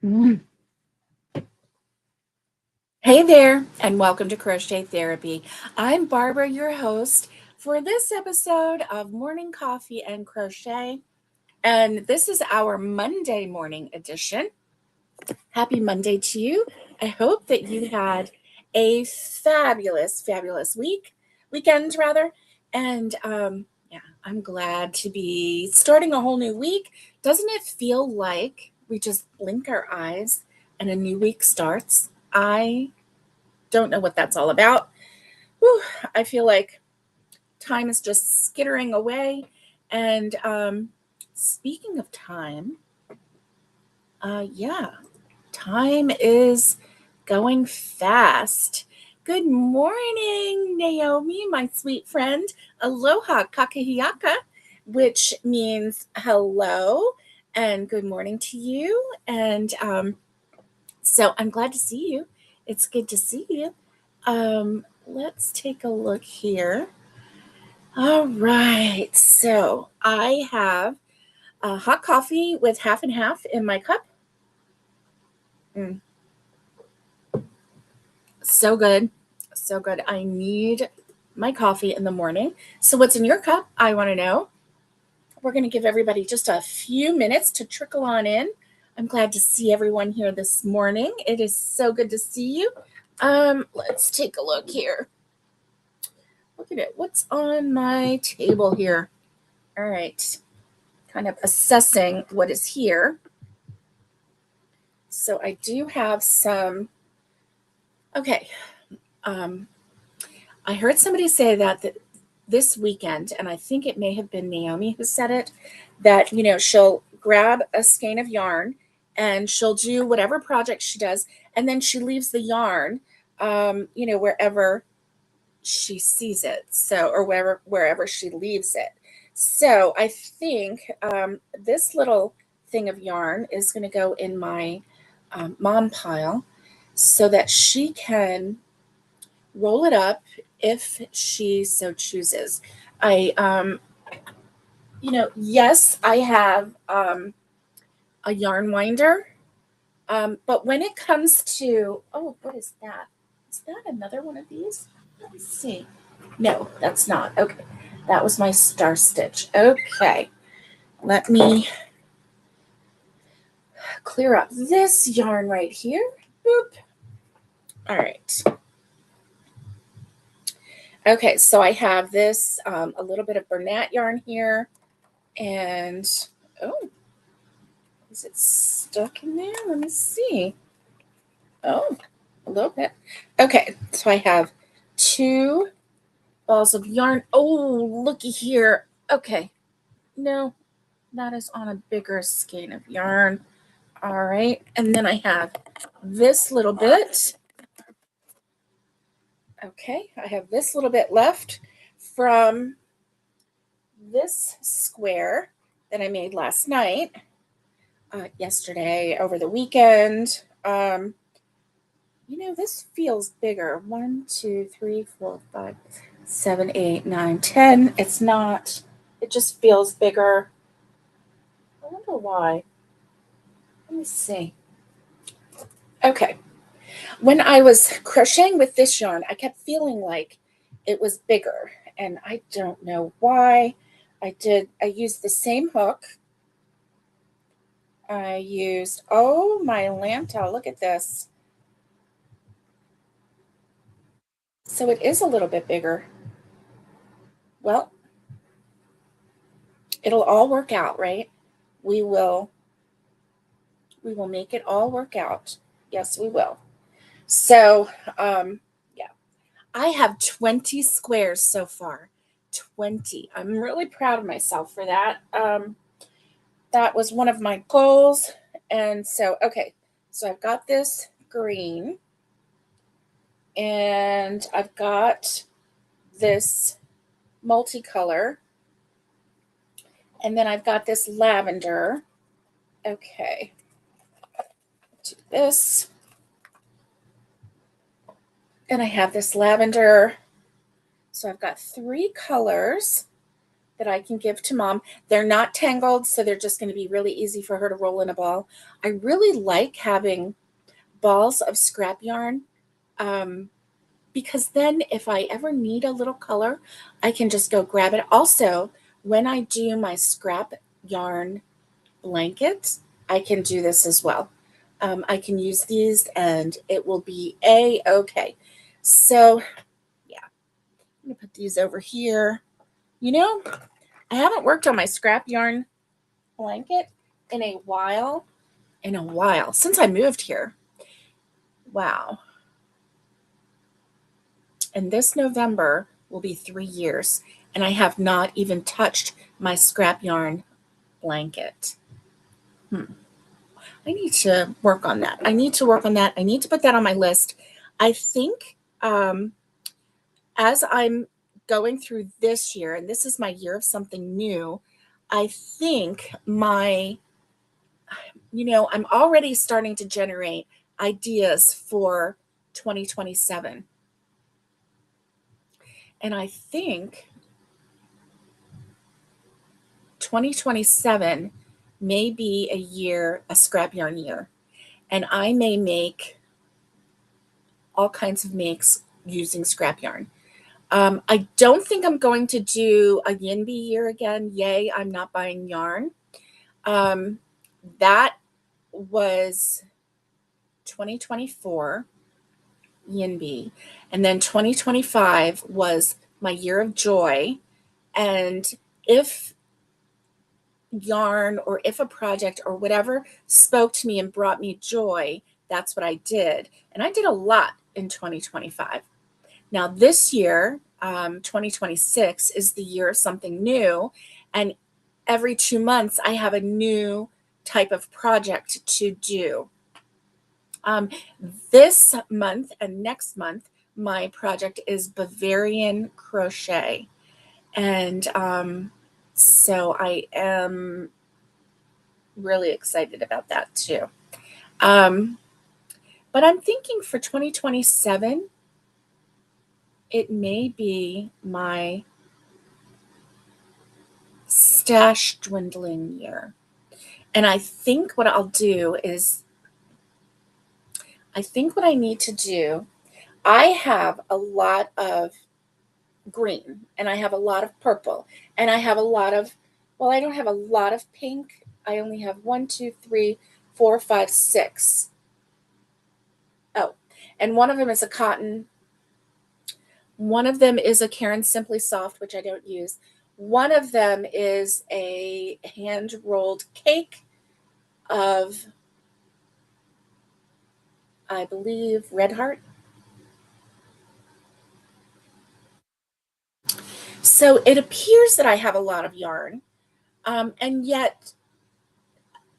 Mm. Hey there, and welcome to Crochet Therapy. I'm Barbara, your host for this episode of Morning Coffee and Crochet. And this is our Monday morning edition. Happy Monday to you. I hope that you had a fabulous weekend rather. And yeah, I'm glad to be starting a whole new week. Doesn't it feel like we just blink our eyes and a new week starts? I don't know what that's all about. Whew, I feel like time is just skittering away. And speaking of time, yeah, time is going fast. Good morning, Naomi, my sweet friend. Aloha kakahiaka, which means hello and good morning to you. And so I'm glad to see you. It's good to see you. Let's take a look here. All right. So I have hot coffee with half and half in my cup. Mm, so good. So good. I need my coffee in the morning. So, what's in your cup? I want to know. We're going to give everybody just a few minutes to trickle on in. I'm glad to see everyone here this morning. It is so good to see you. Let's take a look here. Look at it. What's on my table here? All right. Kind of assessing what is here. So I do have some. Okay. Um, I heard somebody say that this weekend, and I think it may have been Naomi who said it, that, she'll grab a skein of yarn and she'll do whatever project she does, and then she leaves the yarn, wherever she sees it. So, or wherever she leaves it. So I think this little thing of yarn is going to go in my mom pile so that she can roll it up if she so chooses. I, yes, I have a yarn winder, but when it comes to, oh, what is that? Is that another one of these? Let me see. No, that's not. Okay. That was my star stitch. Okay. Let me clear up this yarn right here. Boop. All right. Okay, so I have this, a little bit of Bernat yarn here. And, oh, is it stuck in there? Let me see. Oh, a little bit. Okay, so I have 2 balls of yarn. Oh, looky here. Okay, no, that is on a bigger skein of yarn. All right, and then I have this little bit. Okay, I have this little bit left from this square that I made last night, yesterday, over the weekend. This feels bigger. 1, 2, 3, 4, 5, 7, 8, 9, 10. It's not, it just feels bigger. I wonder why. Let me see. Okay. When I was crocheting with this yarn, I kept feeling like it was bigger, and I don't know why. I used the same hook. I used, oh my Lanta, look at this. So it is a little bit bigger. Well, it'll all work out, right? We will make it all work out. Yes, we will. So, yeah, I have 20 squares so far. 20. I'm really proud of myself for that. That was one of my goals. And so, okay, so I've got this green, and I've got this multicolor, and then I've got this lavender. Okay, do this. And I have this lavender. So I've got 3 colors. that I can give to mom. They're not tangled, so they're just going to be really easy for her to roll in a ball. I really like having balls of scrap yarn, because then if I ever need a little color, I can just go grab it. Also, when I do my scrap yarn blanket, I can do this as well. I can use these and it will be a-okay. So yeah, I'm gonna put these over here. You know, I haven't worked on my scrap yarn blanket in a while, since I moved here. Wow. And this November will be 3 years, and I have not even touched my scrap yarn blanket. I need to work on that. I need to put that on my list. I think as I'm going through this year, and this is my year of something new, I think I'm already starting to generate ideas for 2027. And I think 2027 may be a scrap yarn year. And I may make all kinds of makes using scrap yarn. I don't think I'm going to do a Yinby year again. Yay, I'm not buying yarn. That was 2024 Yinby. And then 2025 was my year of joy. And if yarn or if a project or whatever spoke to me and brought me joy, that's what I did. And I did a lot in 2025. Now, this year, 2026, is the year of something new. And every 2 months, I have a new type of project to do. This month and next month, my project is Bavarian crochet. And so I am really excited about that too. But I'm thinking for 2027, it may be my stash dwindling year. And I think what I'll do is, I think what I need to do, I have a lot of green and I have a lot of purple and I have a lot of, well, I don't have a lot of pink. I only have 1, 2, 3, 4, 5, 6. Oh, and one of them is a cotton. One of them is a Karen Simply Soft, which I don't use. One of them is a hand rolled cake of, I believe, Red Heart. So it appears that I have a lot of yarn, and yet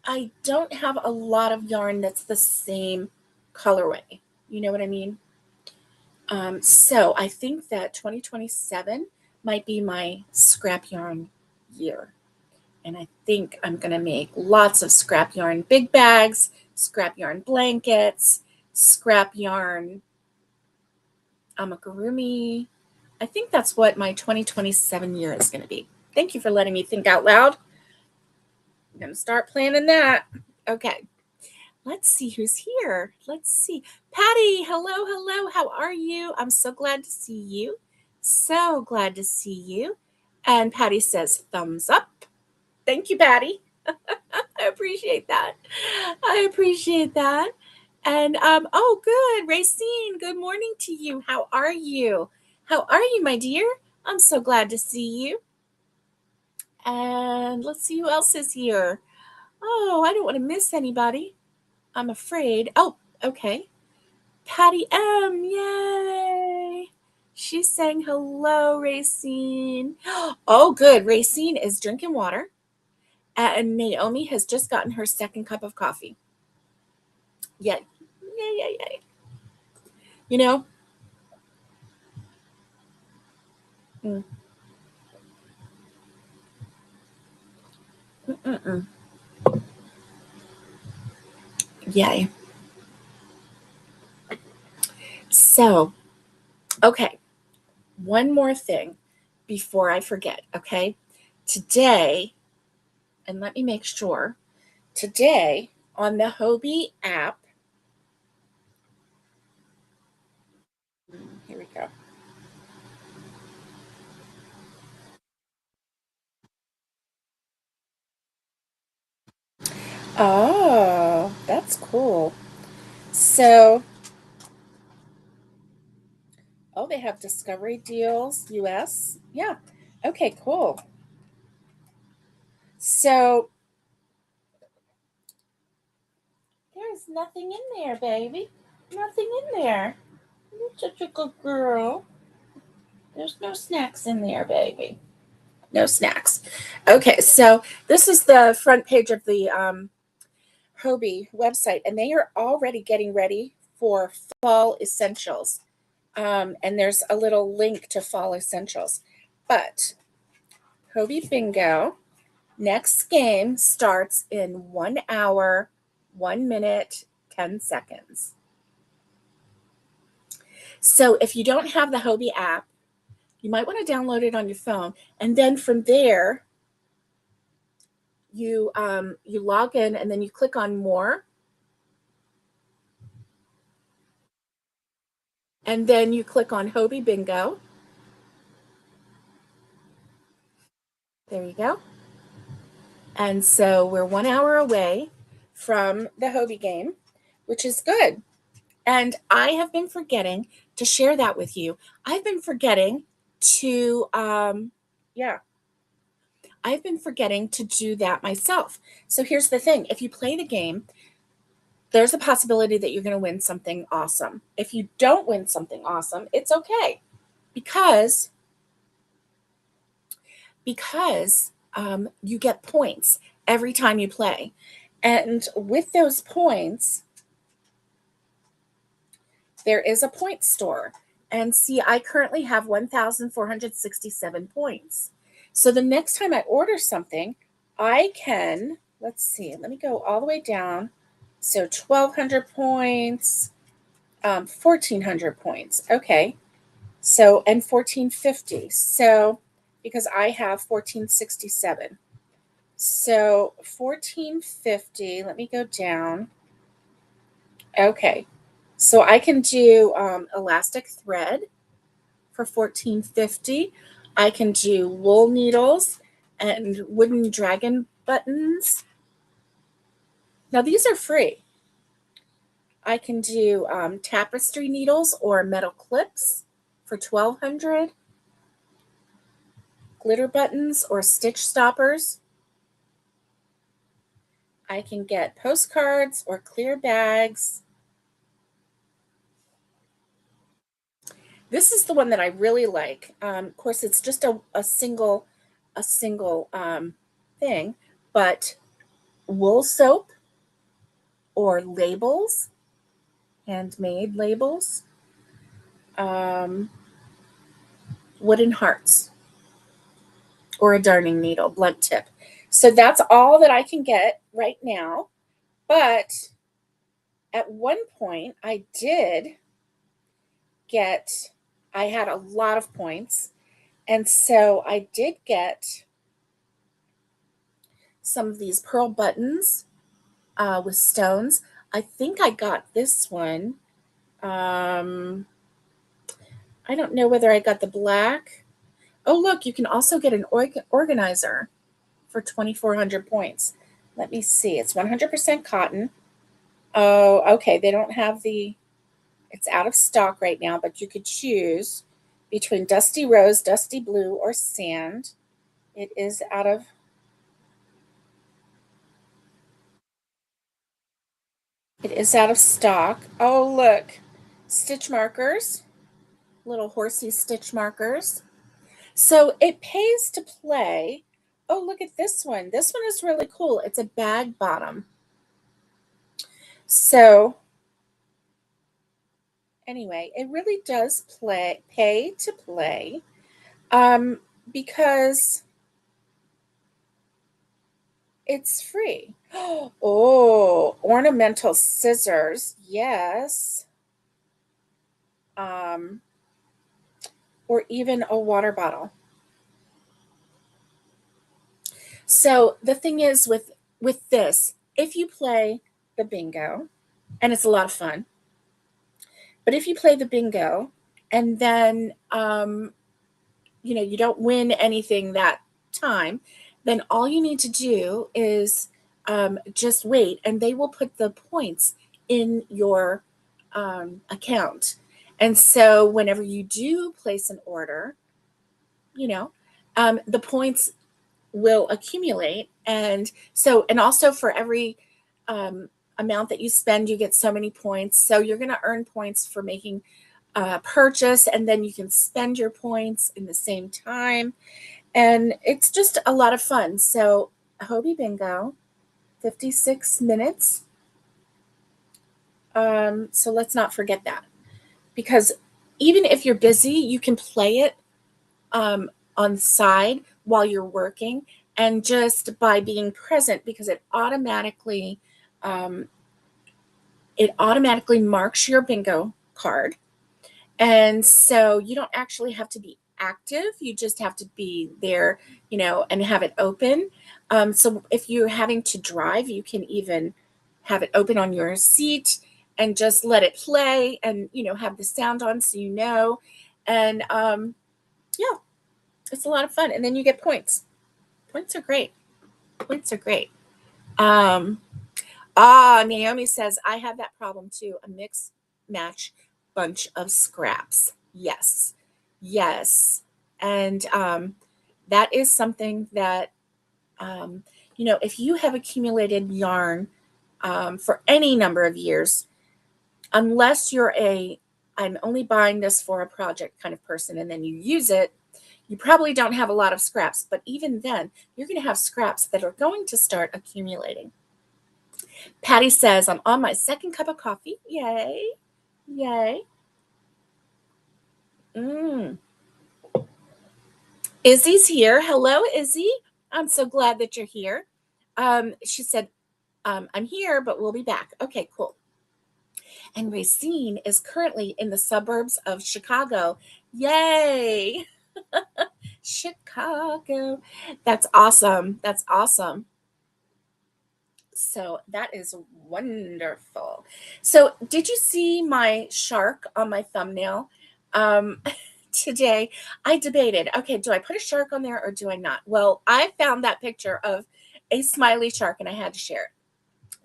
I don't have a lot of yarn that's the same colorway. You know what I mean? So I think that 2027 might be my scrap yarn year. And I think I'm going to make lots of scrap yarn big bags, scrap yarn blankets, scrap yarn amigurumi. I think that's what my 2027 year is going to be. Thank you for letting me think out loud. I'm going to start planning that. Okay. Let's see who's here. Let's see. Patty, hello, hello. How are you? I'm so glad to see you. So glad to see you. And Patty says, thumbs up. Thank you, Patty. I appreciate that. I appreciate that. And oh, good, Racine. Good morning to you. How are you? How are you, my dear? I'm so glad to see you. And let's see who else is here. Oh, I don't want to miss anybody, I'm afraid. Oh, okay. Patty M. Yay. She's saying hello, Racine. Oh, good. Racine is drinking water. And Naomi has just gotten her second cup of coffee. Yay. Yay, yay, yay. You know? Mm. Mm-mm-mm. Yay. So, okay. One more thing before I forget, okay? today, and let me make sure, today on the Hobie app, here we go. Oh, that's cool. So, oh, they have Discovery Deals US. Yeah. Okay, cool. So, there's nothing in there, baby. Nothing in there. You're such a good girl. There's no snacks in there, baby. No snacks. Okay, so this is the front page of the Hobie website, and they are already getting ready for fall essentials. And there's a little link to fall essentials. But Hobie Bingo, next game starts in 1 hour, 1 minute, 10 seconds. So if you don't have the Hobie app, you might want to download it on your phone. And then from there, you log in and then you click on more. And then you click on Hobie Bingo. There you go. And so we're 1 hour away from the Hobie game, which is good. And I have been forgetting to share that with you. I've been forgetting to, yeah, I've been forgetting to do that myself. So here's the thing. If you play the game, there's a possibility that you're going to win something awesome. If you don't win something awesome, it's okay because you get points every time you play. And with those points, there is a point store. And see, I currently have 1,467 points. So the next time I order something, I can, let's see, let me go all the way down. So 1,200 points, 1,400 points. Okay. So, and 1,450. So, because I have 1,467. So 1,450, let me go down. Okay. So I can do elastic thread for 1,450. I can do wool needles and wooden dragon buttons. Now these are free. I can do tapestry needles or metal clips for 1,200. Glitter buttons or stitch stoppers. I can get postcards or clear bags. This is the one that I really like. Of course, it's just a single thing, but wool soap or labels, handmade labels, um, wooden hearts, or a darning needle, blunt tip. So that's all that I can get right now. But at one point, I had a lot of points. And so I did get some of these pearl buttons with stones. I think I got this one. I don't know whether I got the black. Oh, look, you can also get an organizer for 2,400 points. Let me see. It's 100% cotton. Oh, okay. They don't have it's out of stock right now, but you could choose between dusty rose, dusty blue, or sand. It is out of stock. Oh, look. Stitch markers, little horsey stitch markers. So it pays to play. Oh, look at this one. This one is really cool. It's a bag bottom. So anyway, it really does pay to play because it's free. Oh, ornamental scissors. Yes. Um, or even a water bottle. So the thing is with this, if you play the bingo, and it's a lot of fun, but if you play the bingo and then you don't win anything that time, then all you need to do is just wait, and they will put the points in your account. And so whenever you do place an order, the points will accumulate. And also for every amount that you spend, you get so many points. So you're going to earn points for making purchase, and then you can spend your points in the same time, and it's just a lot of fun. So Hobie Bingo, 56 minutes. So let's not forget that, because even if you're busy, you can play it on the side while you're working, and just by being present, because it automatically marks your bingo card. And so you don't actually have to be active. You just have to be there, and have it open. So if you're having to drive, you can even have it open on your seat and just let it play, and, have the sound on so you know. And yeah, it's a lot of fun. And then you get points. Points are great. Points are great. Naomi says, I have that problem too. A mix match bunch of scraps. Yes. And that is something that, if you have accumulated yarn for any number of years, unless you're I'm only buying this for a project kind of person, and then you use it, you probably don't have a lot of scraps. But even then, you're going to have scraps that are going to start accumulating. Patty says, I'm on my second cup of coffee. Yay. Izzy's here. Hello, Izzy. I'm so glad that you're here. She said, I'm here, but we'll be back. Okay, cool. And Racine is currently in the suburbs of Chicago. Yay. Chicago. That's awesome. So that is wonderful. So did you see my shark on my thumbnail? Today I debated, okay, do I put a shark on there or do I not? Well, I found that picture of a smiley shark and I had to share it.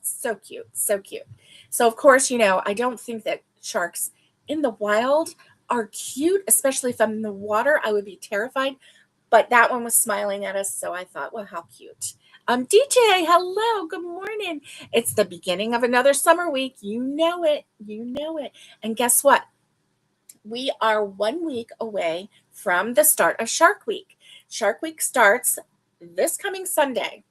So cute. So of course, I don't think that sharks in the wild are cute, especially if I'm in the water. I would be terrified. But that one was smiling at us, so I thought, well, how cute. DJ, hello, good morning. It's the beginning of another summer week. You know it. And guess what? We are 1 week away from the start of Shark Week. Shark Week starts this coming Sunday.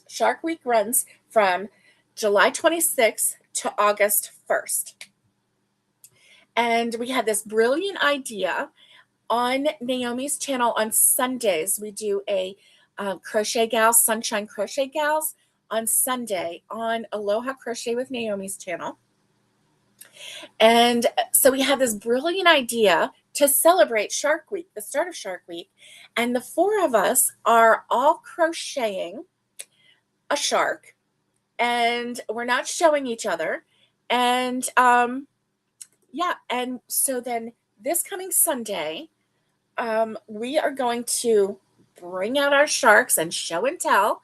Shark Week runs from July 26th to August 1st. And we had this brilliant idea. On Naomi's channel on Sundays, we do a Crochet Gals, Sunshine Crochet Gals on Sunday on Aloha Crochet with Naomi's channel. And so we had this brilliant idea to celebrate Shark Week, the start of Shark Week. And the four of us are all crocheting a shark, and we're not showing each other. And and so then this coming Sunday, we are going to bring out our sharks and show and tell,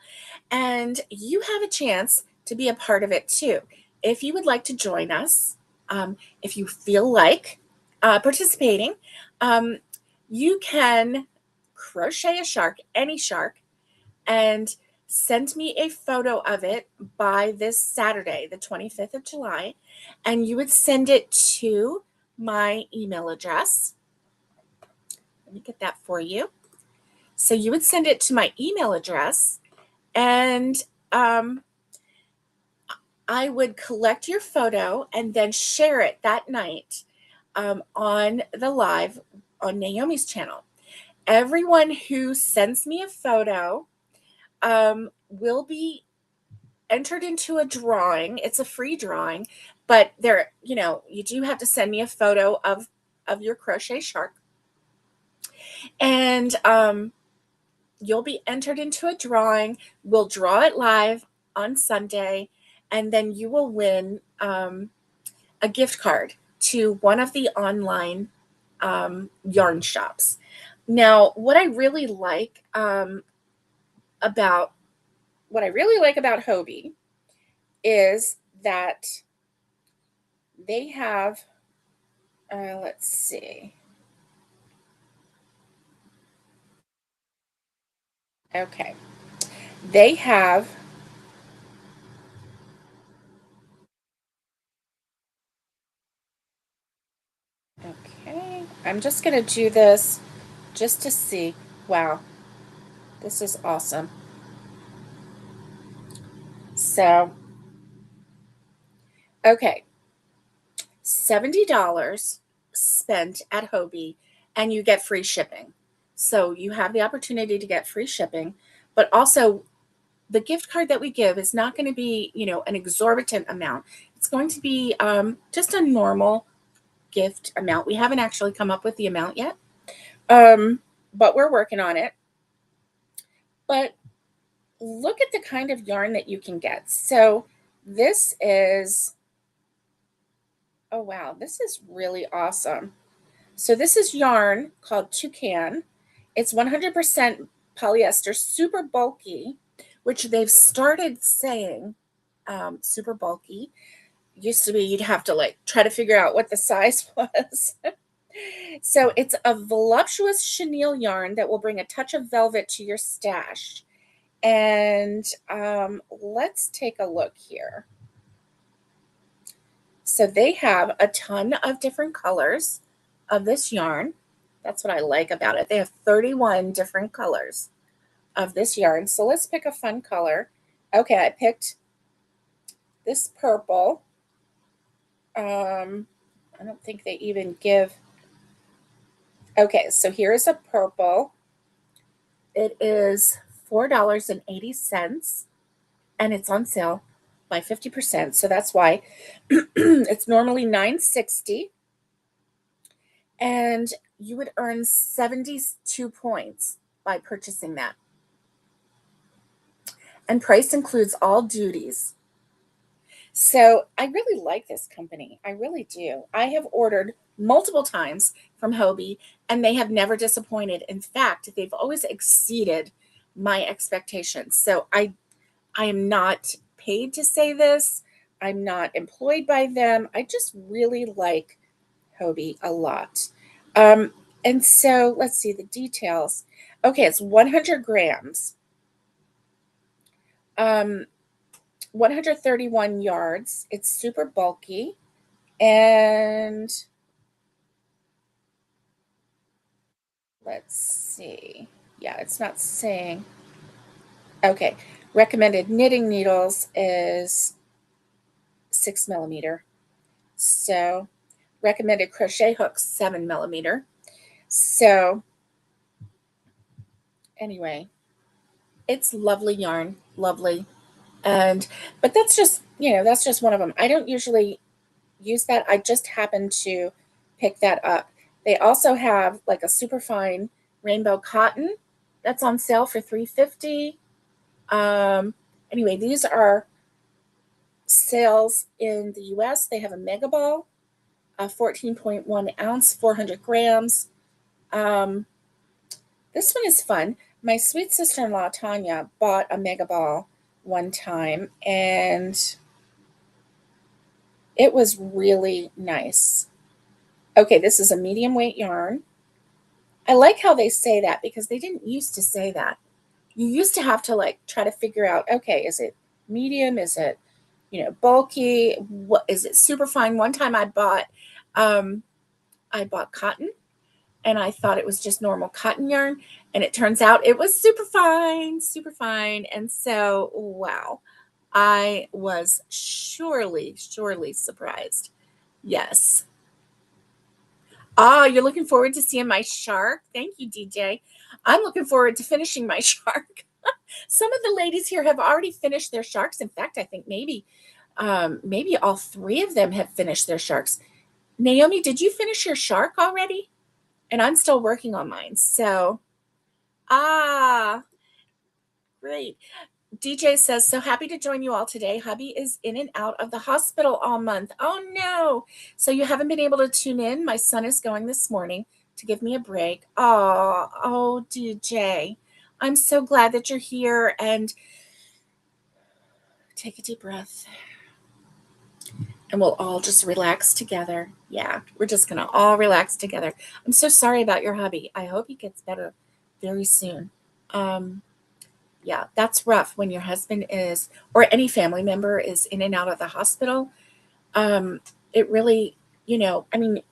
and you have a chance to be a part of it too. If you would like to join us, if you feel like participating, you can crochet a shark, any shark, and send me a photo of it by this Saturday, the 25th of July, and you would send it to my email address. Let me get that for you. So you would send it to my email address, and I would collect your photo and then share it that night on the live on Naomi's channel. Everyone who sends me a photo will be entered into a drawing. It's a free drawing, but you do have to send me a photo of your crochet shark. And you'll be entered into a drawing. We'll draw it live on Sunday, and then you will win a gift card to one of the online yarn shops. Now, about what I really like about Hobie is that they have, let's see. Okay. They have, okay, I'm just going to do this just to see. Wow, this is awesome. So, okay, $70 spent at Hobie, and you get free shipping. So you have the opportunity to get free shipping, but also the gift card that we give is not going to be, an exorbitant amount. It's going to be just a normal gift amount. We haven't actually come up with the amount yet, but we're working on it. But look at the kind of yarn that you can get. So this is, oh wow, this is really awesome. So this is yarn called Toucan. It's 100% polyester, super bulky, which they've started saying super bulky. Used to be you'd have to like try to figure out what the size was. So it's a voluptuous chenille yarn that will bring a touch of velvet to your stash. And let's take a look here. So they have a ton of different colors of this yarn. That's what I like about it. They have 31 different colors of this yarn. So let's pick a fun color. Okay, I picked this purple. I don't think they even give. Okay, so here's a purple. It is $4.80, and it's on sale by 50%. So that's why it's normally $9.60, and you would earn 72 points by purchasing that. And price includes all duties. So I really like this company. I really do. I have ordered multiple times from Hobie, and they have never disappointed. In fact, they've always exceeded my expectations. So I am not paid to say this. I'm not employed by them. I just really like Hobie a lot. And so let's see the details. Okay, it's 100 grams. 131 yards. It's super bulky. And let's see. Yeah, it's not saying. Okay. Recommended knitting needles is 6 millimeter. So recommended crochet hooks, 7 millimeter. So anyway, it's lovely yarn, lovely. But that's just, that's just one of them. I don't usually use that. I just happened to pick that up. They also have like a super fine rainbow cotton that's on sale for $3.50. Anyway, these are sales in the US. They have a mega ball, a 14.1 ounce, 400 grams. This one is fun. My sweet sister-in-law, Tanya, bought a mega ball one time, and it was really nice. Okay, this is a medium weight yarn. I like how they say that because they didn't used to say that. You used to have to like try to figure out, okay, is it medium? Is it, bulky? What is it? Super fine. One time I bought cotton, and I thought it was just normal cotton yarn, and it turns out it was super fine, super fine. And so, wow, I was surely surprised. Yes. Ah, you're looking forward to seeing my shark? Thank you, DJ. I'm looking forward to finishing my shark. Some of the ladies here have already finished their sharks. In fact, I think maybe all three of them have finished their sharks. Naomi, did you finish your shark already? And I'm still working on mine. So Ah, great. DJ says, so happy to join you all today. Hubby is in and out of the hospital all month. Oh no. So you haven't been able to tune in. My son is going this morning to give me a break. Oh, DJ. I'm so glad that you're here, and take a deep breath. And we'll all just relax together. Yeah, we're just going to all relax together. I'm so sorry about your hubby. I hope he gets better very soon. Yeah, that's rough when your husband is, or any family member is in and out of the hospital. It really, I mean,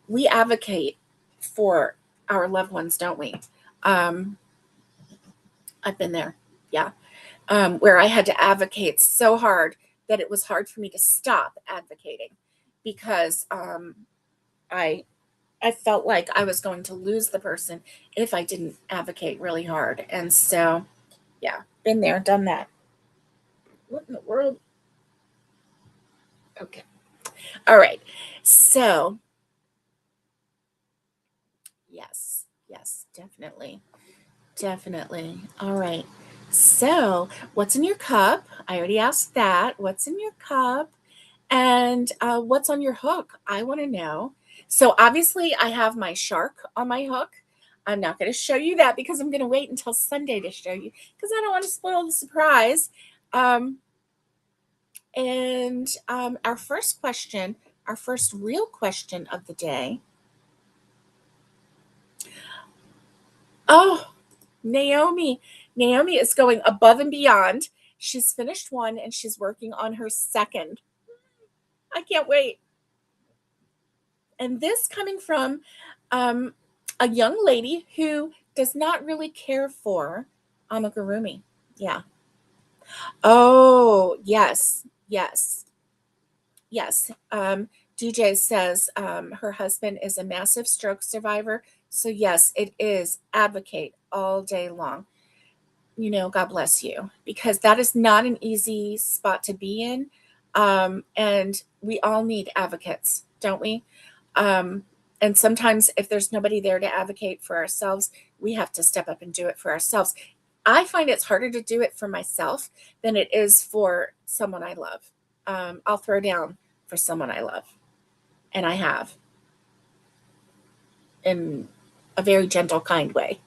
we advocate for our loved ones, don't we? I've been there. Yeah. Where I had to advocate so hard that it was hard for me to stop advocating because I I felt like I was going to lose the person if I didn't advocate really hard. And so, yeah, been there, done that. What in the world? Okay. All right. So, yes, definitely. Definitely. All right. So, what's in your cup? I already asked that. What's in your cup? And what's on your hook? I want to know. So, obviously, I have my shark on my hook. I'm not going to show you that because I'm going to wait until Sunday to show you because I don't want to spoil the surprise. Um, and our first question, our first real question of the day. Oh, Naomi. Naomi is going above and beyond. She's finished one and she's working on her second. I can't wait. And this coming from a young lady who does not really care for amigurumi. Yeah. Oh, yes. DJ says her husband is a massive stroke survivor. So, yes, it is advocate all day long. God bless you, because that is not an easy spot to be in. And we all need advocates, don't we? Um, and sometimes if there's nobody there to advocate for ourselves, we have to step up and do it for ourselves. I find it's harder to do it for myself than it is for someone I love. I'll throw down for someone I love, and I have in a very gentle, kind way.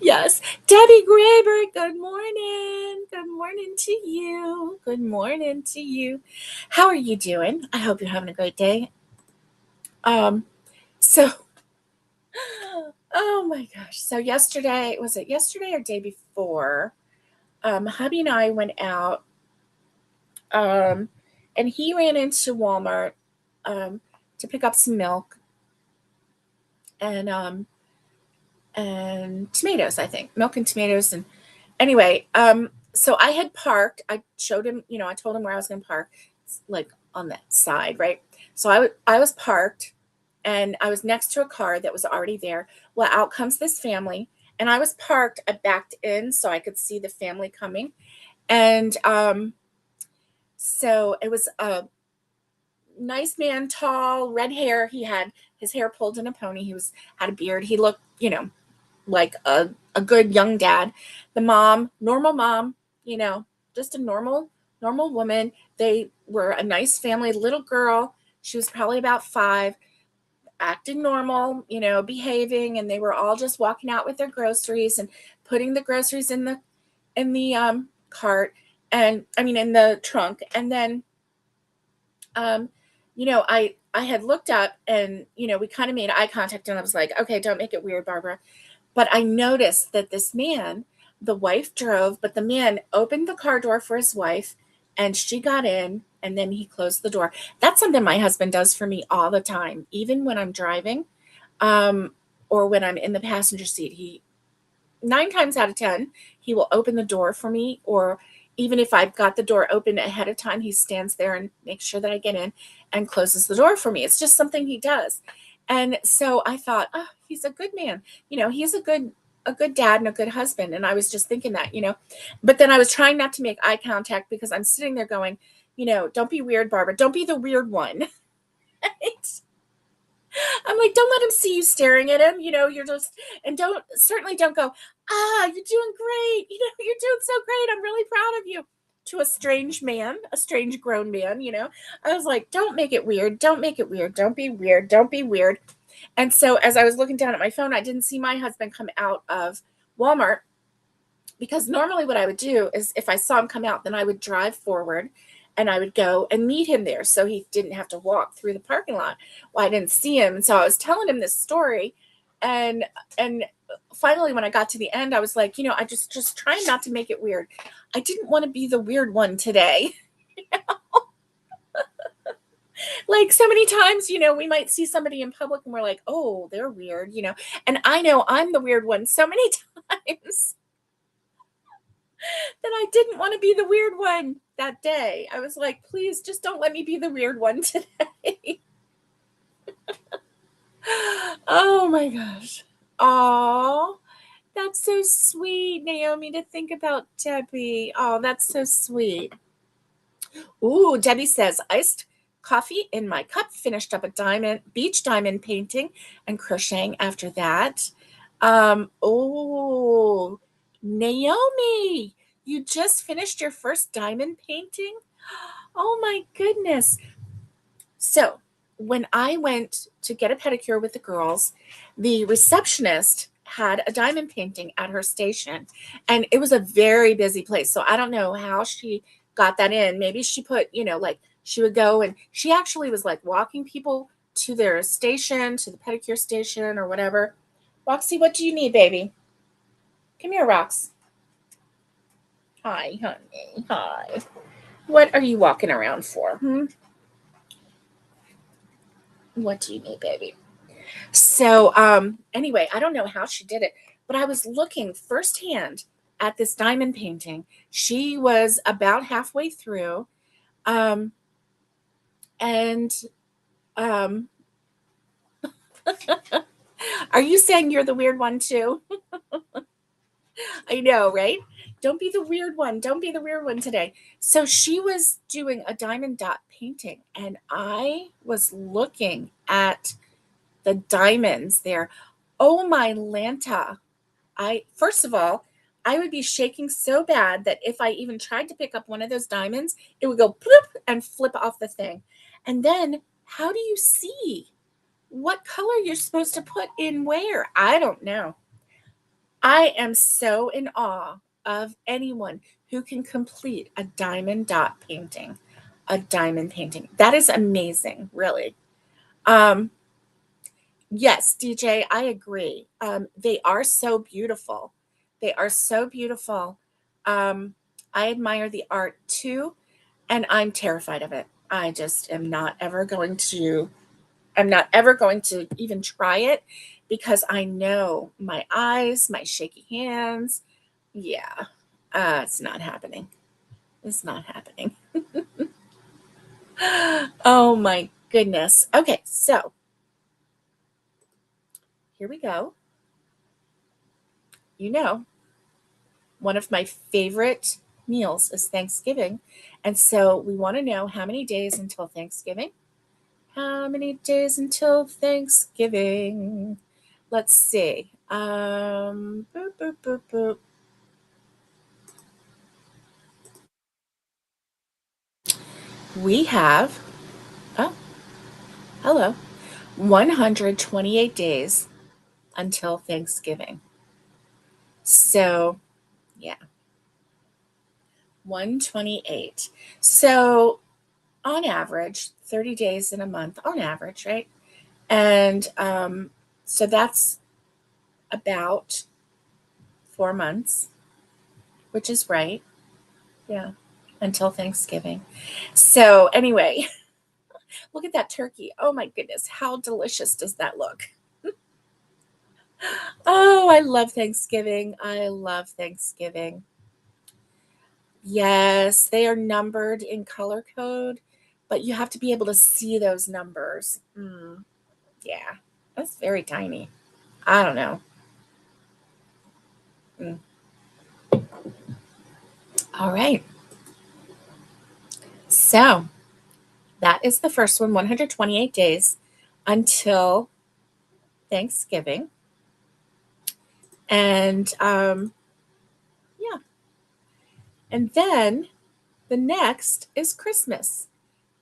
Yes. Debbie Graber, good morning. Good morning to you. Good morning to you. How are you doing? I hope you're having a great day. So, oh my gosh. So yesterday, was it yesterday or day before? Hubby and I went out, um, and he ran into Walmart to pick up some milk and tomatoes, I think. Milk and tomatoes. And anyway, so I had parked. I showed him, I told him where I was going to park, like on that side, right? So I was parked, and I was next to a car that was already there. Well, out comes this family, and I was parked. I backed in so I could see the family coming, and so it was a nice man, tall, red hair. He had his hair pulled in a pony. Had a beard. He looked, like a good young dad. The mom, normal mom, just a normal woman. They were a nice family, little girl. She was probably about 5, acting normal, behaving, and they were all just walking out with their groceries and putting the groceries in the cart, and I mean in the trunk. And then um I had looked up, and we kind of made eye contact, and I was like, okay, don't make it weird, Barbara. But I noticed that this man, the wife drove, but the man opened the car door for his wife, and she got in, and then he closed the door. That's something my husband does for me all the time, even when I'm driving, um, or when I'm in the passenger seat. He 9 times out of 10, he will open the door for me, or even if I've got the door open ahead of time, he stands there and makes sure that I get in and closes the door for me. It's just something he does. And so I thought, oh, he's a good man. He's a good dad and a good husband. And I was just thinking that, but then I was trying not to make eye contact because I'm sitting there going, don't be weird, Barbara. Don't be the weird one. Right? I'm like, don't let him see you staring at him. You're just, and certainly don't go, you're doing great. You're doing so great. I'm really proud of you. To a strange man, a strange grown man. I was like, don't make it weird. Don't make it weird. Don't be weird. Don't be weird. And so as I was looking down at my phone, I didn't see my husband come out of Walmart, because normally what I would do is if I saw him come out, then I would drive forward and I would go and meet him there so he didn't have to walk through the parking lot. Well, I didn't see him. And so I was telling him this story. And finally, when I got to the end, I was like, I just trying not to make it weird. I didn't want to be the weird one today. Like so many times, we might see somebody in public and we're like, oh, they're weird, and I know I'm the weird one so many times that I didn't want to be the weird one that day. I was like, please just don't let me be the weird one today. Oh my gosh. Oh, that's so sweet, Naomi, to think about Debbie. Oh, that's so sweet. Ooh, Debbie says, iced coffee in my cup, finished up a beach diamond painting and crocheting after that. Oh, Naomi, you just finished your first diamond painting? Oh my goodness. So when I went to get a pedicure with the girls, the receptionist had a diamond painting at her station, and it was a very busy place. So I don't know how she got that in. Maybe she put, like she would go, and she actually was like walking people to their station, to the pedicure station or whatever. Roxy, what do you need, baby? Come here, Rox. Hi, honey. Hi. What are you walking around for? What do you need, baby? So anyway, I don't know how she did it, but I was looking firsthand at this diamond painting. She was about halfway through. And are you saying you're the weird one too? I know, right? Don't be the weird one. Don't be the weird one today. So she was doing a diamond dot painting, and I was looking at the diamonds there. Oh my Lanta. First of all, I would be shaking so bad that if I even tried to pick up one of those diamonds, it would go bloop and flip off the thing. And then how do you see what color you're supposed to put in where? I don't know. I am so in awe of anyone who can complete a diamond dot painting. A diamond painting. That is amazing, really. Yes, DJ, I agree. They are so beautiful. They are so beautiful. I admire the art too, and I'm terrified of it. I just am not ever going to, I'm not ever going to even try it because I know my eyes, my shaky hands. Yeah, it's not happening. It's not happening. Oh my goodness. Okay, so here we go. One of my favorite meals is Thanksgiving. And so we want to know how many days until Thanksgiving? How many days until Thanksgiving? Let's see. Boop, boop, boop, boop. We have, oh, hello, 128 days until Thanksgiving. So, yeah, 128. So, on average, 30 days in a month, on average, right? And so that's about 4 months, which is right. Yeah, until Thanksgiving. So, anyway, look at that turkey. Oh my goodness, how delicious does that look? Oh, I love Thanksgiving. I love Thanksgiving. Yes, they are numbered in color code, but you have to be able to see those numbers. Yeah, that's very tiny. I don't know. Mm. All right. So that is the first one, 128 days until Thanksgiving. And yeah, and then the next is Christmas.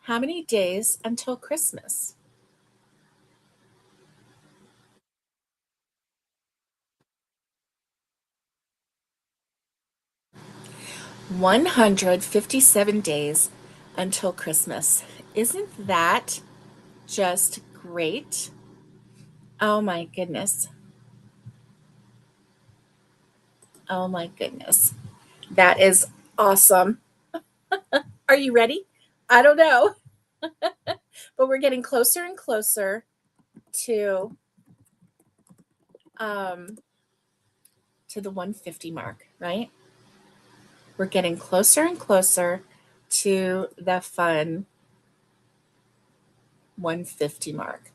How many days until Christmas? 157 days until Christmas. Isn't that just great? Oh my goodness. Oh my goodness. That is awesome. Are you ready? I don't know, but we're getting closer and closer to um to the 150 mark, right? We're getting closer and closer to the fun 150 mark.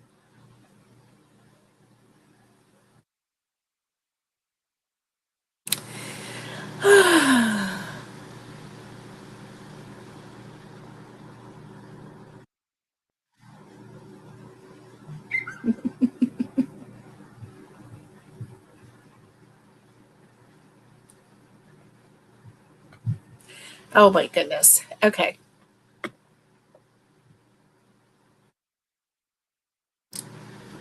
Oh my goodness. Okay.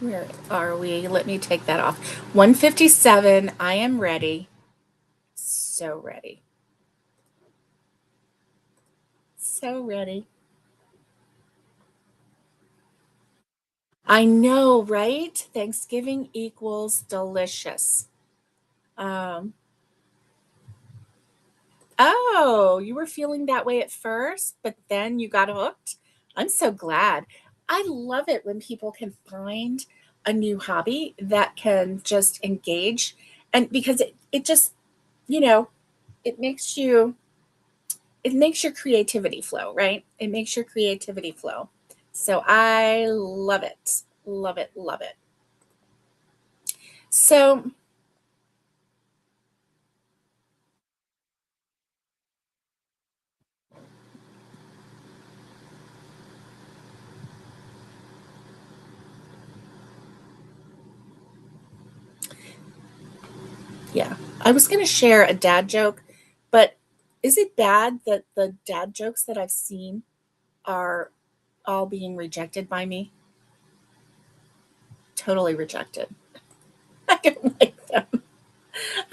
Where are we? Let me take that off. 157. I am ready. So ready. So ready. I know, right? Thanksgiving equals delicious. Um, oh, you were feeling that way at first, but then you got hooked. I'm so glad. I love it when people can find a new hobby that can just engage, and because it just, you know, it makes you it makes your creativity flow, right? It makes your creativity flow. So I love it. Love it, love it. So, yeah. I was going to share a dad joke, but is it bad that the dad jokes that I've seen are all being rejected by me? Totally rejected. I don't like them.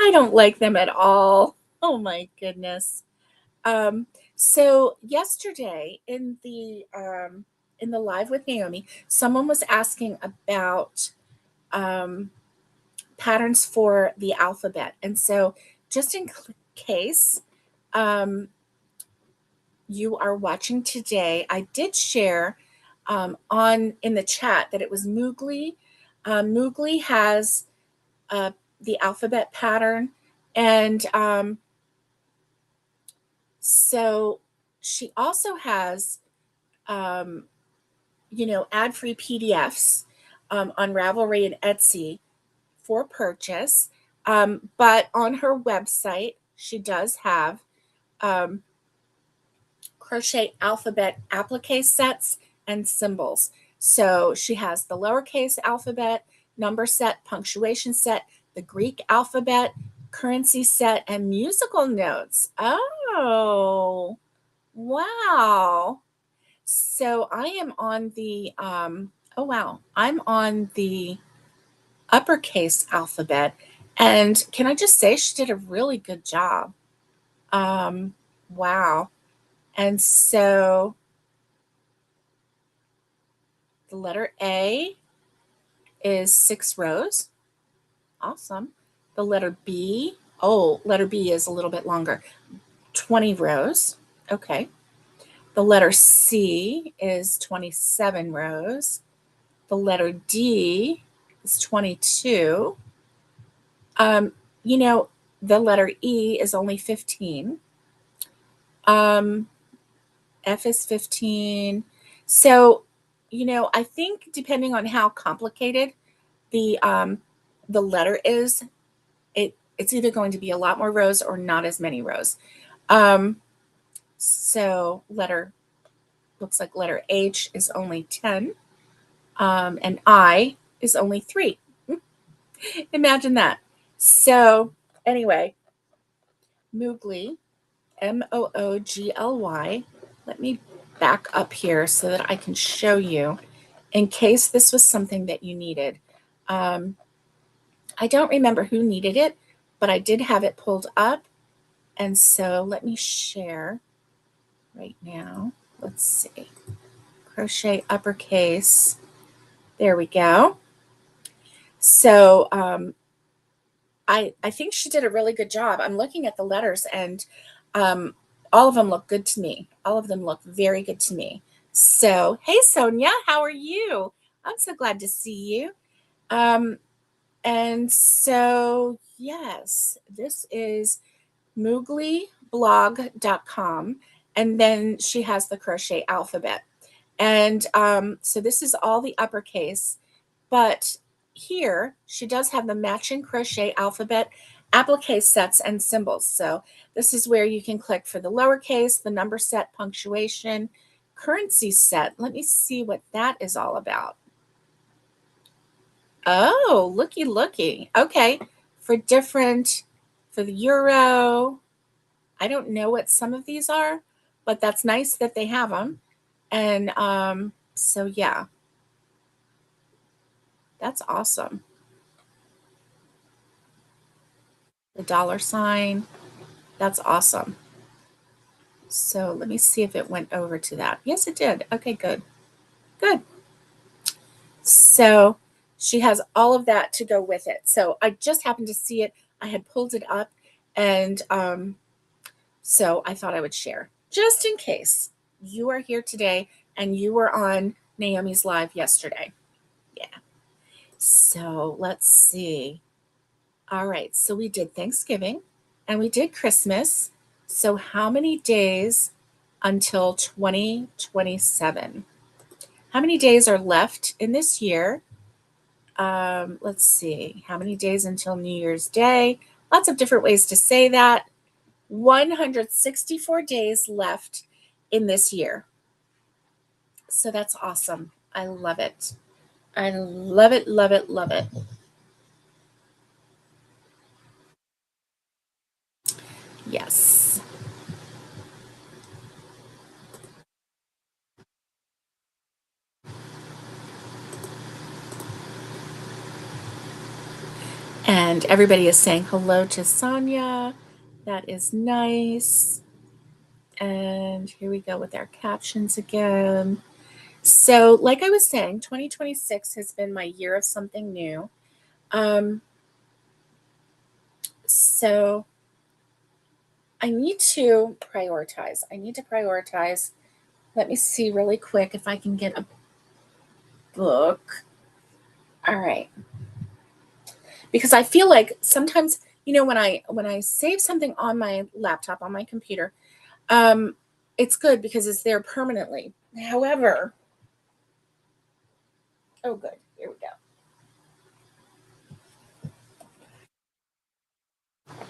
I don't like them at all. Oh my goodness. Um, so yesterday in the live with Naomi, someone was asking about um, patterns for the alphabet, and so just in case um, you are watching today, I did share on in the chat that it was Moogly. Moogly has uh, the alphabet pattern, and so she also has um, ad-free PDFs on Ravelry and Etsy for purchase. But on her website, she does have um, crochet alphabet applique sets and symbols. So she has the lowercase alphabet, number set, punctuation set, the Greek alphabet, currency set, and musical notes. Oh, wow. So I am on the oh wow, I'm on the uppercase alphabet, and can I just say she did a really good job. Um wow. And so the letter A is 6 rows. Awesome. The letter B, oh, letter B is a little bit longer. 20 rows. Okay. The letter C is 27 rows. The letter D is 22. Um, you know, the letter E is only 15. Um, F is 15. So, I think depending on how complicated the letter is, it's either going to be a lot more rows or not as many rows. Um, so letter looks like letter H is only 10. and I is only 3. Imagine that. So anyway, Moogly, Moogly. Let me back up here so that I can show you in case this was something that you needed. I don't remember who needed it, but I did have it pulled up. And so let me share right now. Let's see. Crochet uppercase. There we go. So I think she did a really good job. I'm looking at the letters and all of them look good to me. All of them look very good to me. So, hey, Sonia, how are you? I'm so glad to see you. And so, yes, this is mooglyblog.com. And then she has the crochet alphabet. And so this is all the uppercase, but here she does have the matching crochet alphabet applique sets and symbols. So this is where you can click for the lowercase, the number set, punctuation, currency set. Let me see what that is all about. Oh, looky. Okay. For the euro. I don't know what some of these are, but that's nice that they have them. And so, yeah, that's awesome. The dollar sign, that's awesome. So let me see if it went over to that. Yes, it did. Okay, good. Good. So she has all of that to go with it. So I just happened to see it. I had pulled it up, and so I thought I would share just in case you are here today and you were on Naomi's Live yesterday. Yeah. So let's see. All right. So we did Thanksgiving and we did Christmas. So how many days until 2027? How many days are left in this year? Let's see. How many days until New Year's Day? Lots of different ways to say that. 164 days left in this year. So that's awesome. I love it. I love it, love it, love it. Yes. And everybody is saying hello to Sonia. That is nice. And here we go with our captions again. So, like I was saying, 2026 has been my year of something new. So, I need to prioritize. Let me see really quick if I can get a book. All right. Because I feel like sometimes, when I save something on my laptop, on my computer, it's good because it's there permanently. However, oh good, here we go.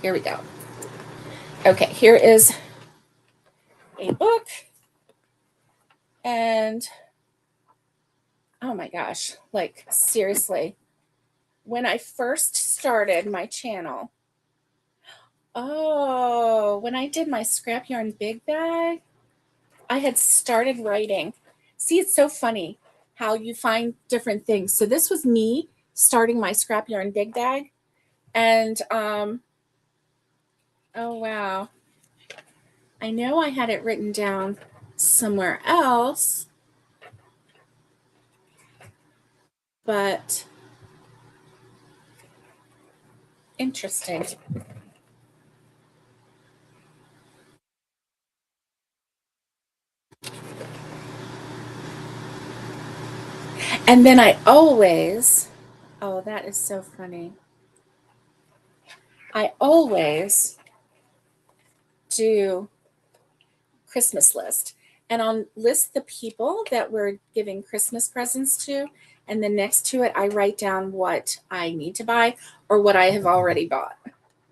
Here we go. Okay, here is a book. And oh my gosh, like seriously, when I first started my channel, when I did my scrap yarn big bag, I had started writing. See, it's so funny how you find different things. So this was me starting my scrap yarn big bag. And oh wow. I know I had it written down somewhere else, but interesting. And then I always, oh, that is so funny. I always do Christmas list, and I'll list the people that we're giving Christmas presents to, and then next to it I write down what I need to buy or what I have already bought.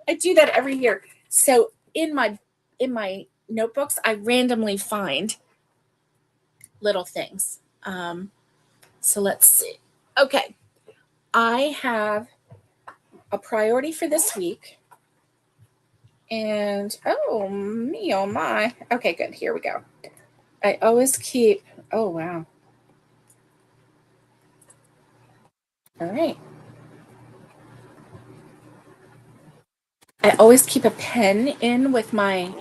I do that every year. So in my notebooks I randomly find little things. So let's see. Okay. I have a priority for this week. And oh me, oh my. Okay, good. Here we go. I always keep, oh wow. All right. I always keep a pen in with my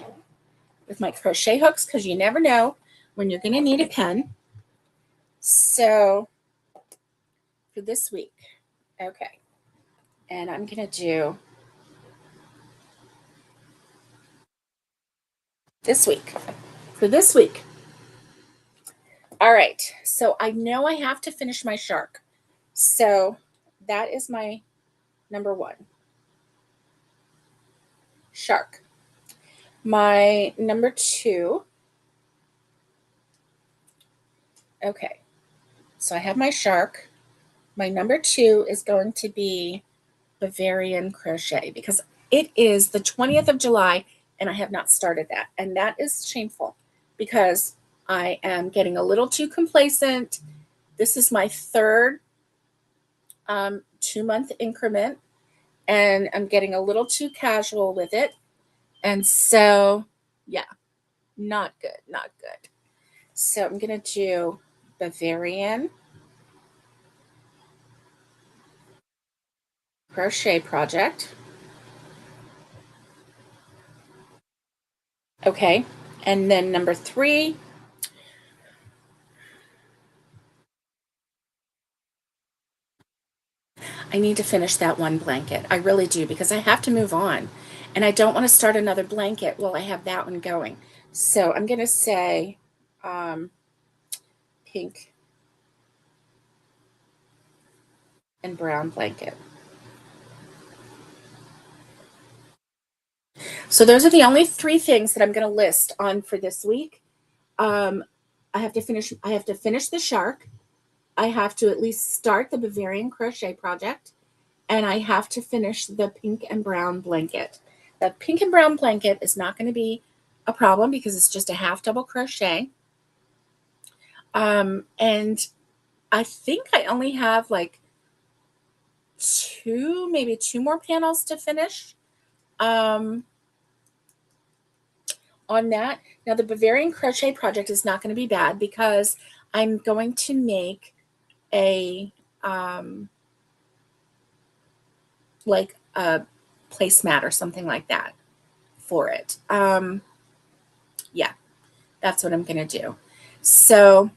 crochet hooks because you never know when you're going to need a pen. So for this week, okay. And I'm going to do this week. For this week. All right. So I know I have to finish my shark. So that is my number one. Shark. My number two. Okay. So I have my shark. My number two is going to be Bavarian crochet because it is the 20th of July and I have not started that. And that is shameful because I am getting a little too complacent. This is my third 2-month increment and I'm getting a little too casual with it. And so, yeah, not good, not good. So I'm going to do Bavarian crochet project. Okay. And then number three, I need to finish that one blanket. I really do because I have to move on. And I don't want to start another blanket while I have that one going. So I'm going to say pink and brown blanket. So those are the only three things that I'm going to list on for this week. I have to finish the shark. I have to at least start the Bavarian crochet project. And I have to finish the pink and brown blanket. The pink and brown blanket is not going to be a problem because it's just a half double crochet. And I think I only have like maybe two more panels to finish on that. Now the Bavarian crochet project is not going to be bad because I'm going to make a like a placemat or something like that for it. Yeah, that's what I'm going to do. So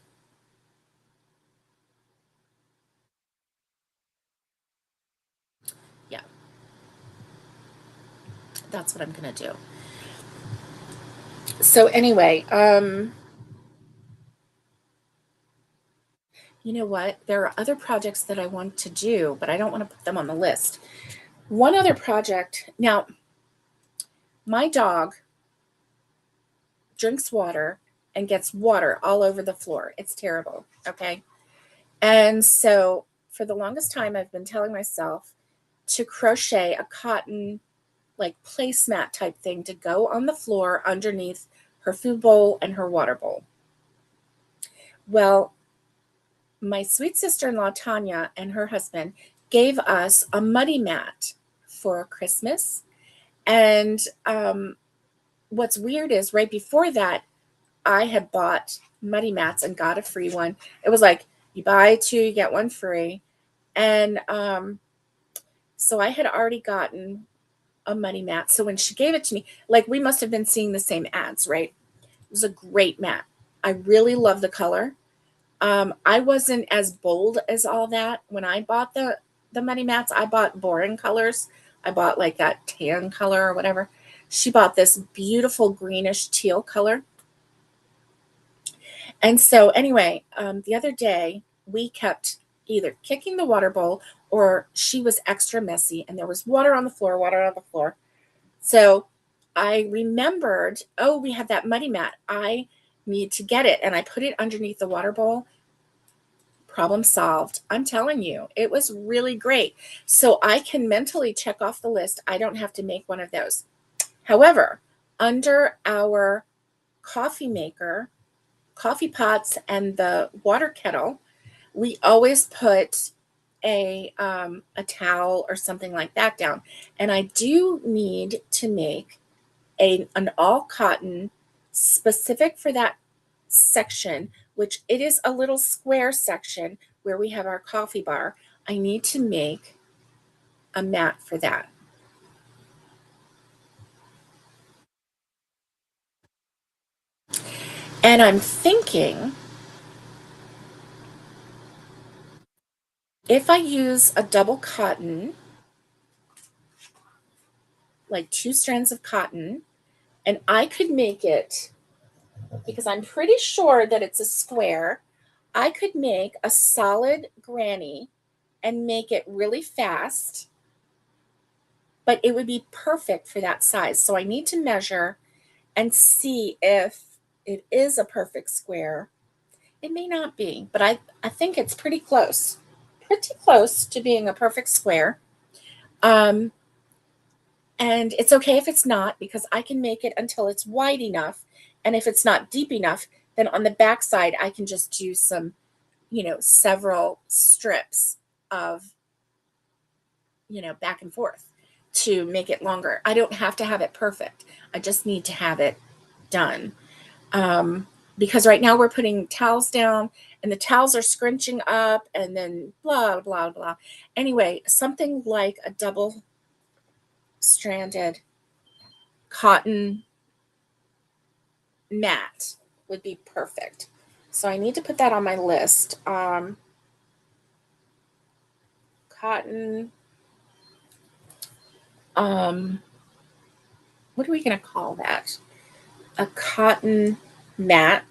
yeah, that's what I'm going to do. So anyway, you know what? There are other projects that I want to do, but I don't want to put them on the list. One other project. Now, my dog drinks water and gets water all over the floor. It's terrible. Okay. And so for the longest time, I've been telling myself to crochet a cotton like placemat type thing to go on the floor underneath her food bowl and her water bowl. Well, my sweet sister-in-law, Tanya, and her husband gave us a muddy mat for Christmas. And what's weird is right before that, I had bought muddy mats and got a free one. It was like, you buy two, you get one free. And so I had already gotten a muddy mat. So when she gave it to me, like we must have been seeing the same ads, right? It was a great mat. I really love the color. I wasn't as bold as all that. When I bought the muddy mats, I bought boring colors. I bought like that tan color or whatever. She bought this beautiful greenish teal color. And so anyway, the other day we kept either kicking the water bowl or she was extra messy and there was water on the floor. So I remembered, oh, we have that muddy mat. I need to get it. And I put it underneath the water bowl. Problem solved. I'm telling you, it was really great. So I can mentally check off the list. I don't have to make one of those. However, under our coffee maker, coffee pots, and the water kettle, we always put a towel or something like that down. And I do need to make an all cotton specific for that section, which it is a little square section where we have our coffee bar. I need to make a mat for that. And I'm thinking if I use a double cotton, like 2 strands of cotton, and I could make it, because I'm pretty sure that it's a square, I could make a solid granny and make it really fast, but it would be perfect for that size. So I need to measure and see if it is a perfect square. It may not be, but I think it's pretty close to being a perfect square. Um, and it's okay if it's not, because I can make it until it's wide enough. And if it's not deep enough, then on the back side, I can just do some, several strips of, back and forth to make it longer. I don't have to have it perfect. I just need to have it done. Because right now we're putting towels down and the towels are scrunching up and then blah, blah, blah. Anyway, something like a double stranded cotton mat would be perfect. So I need to put that on my list. Cotton, what are we going to call that? A cotton mat.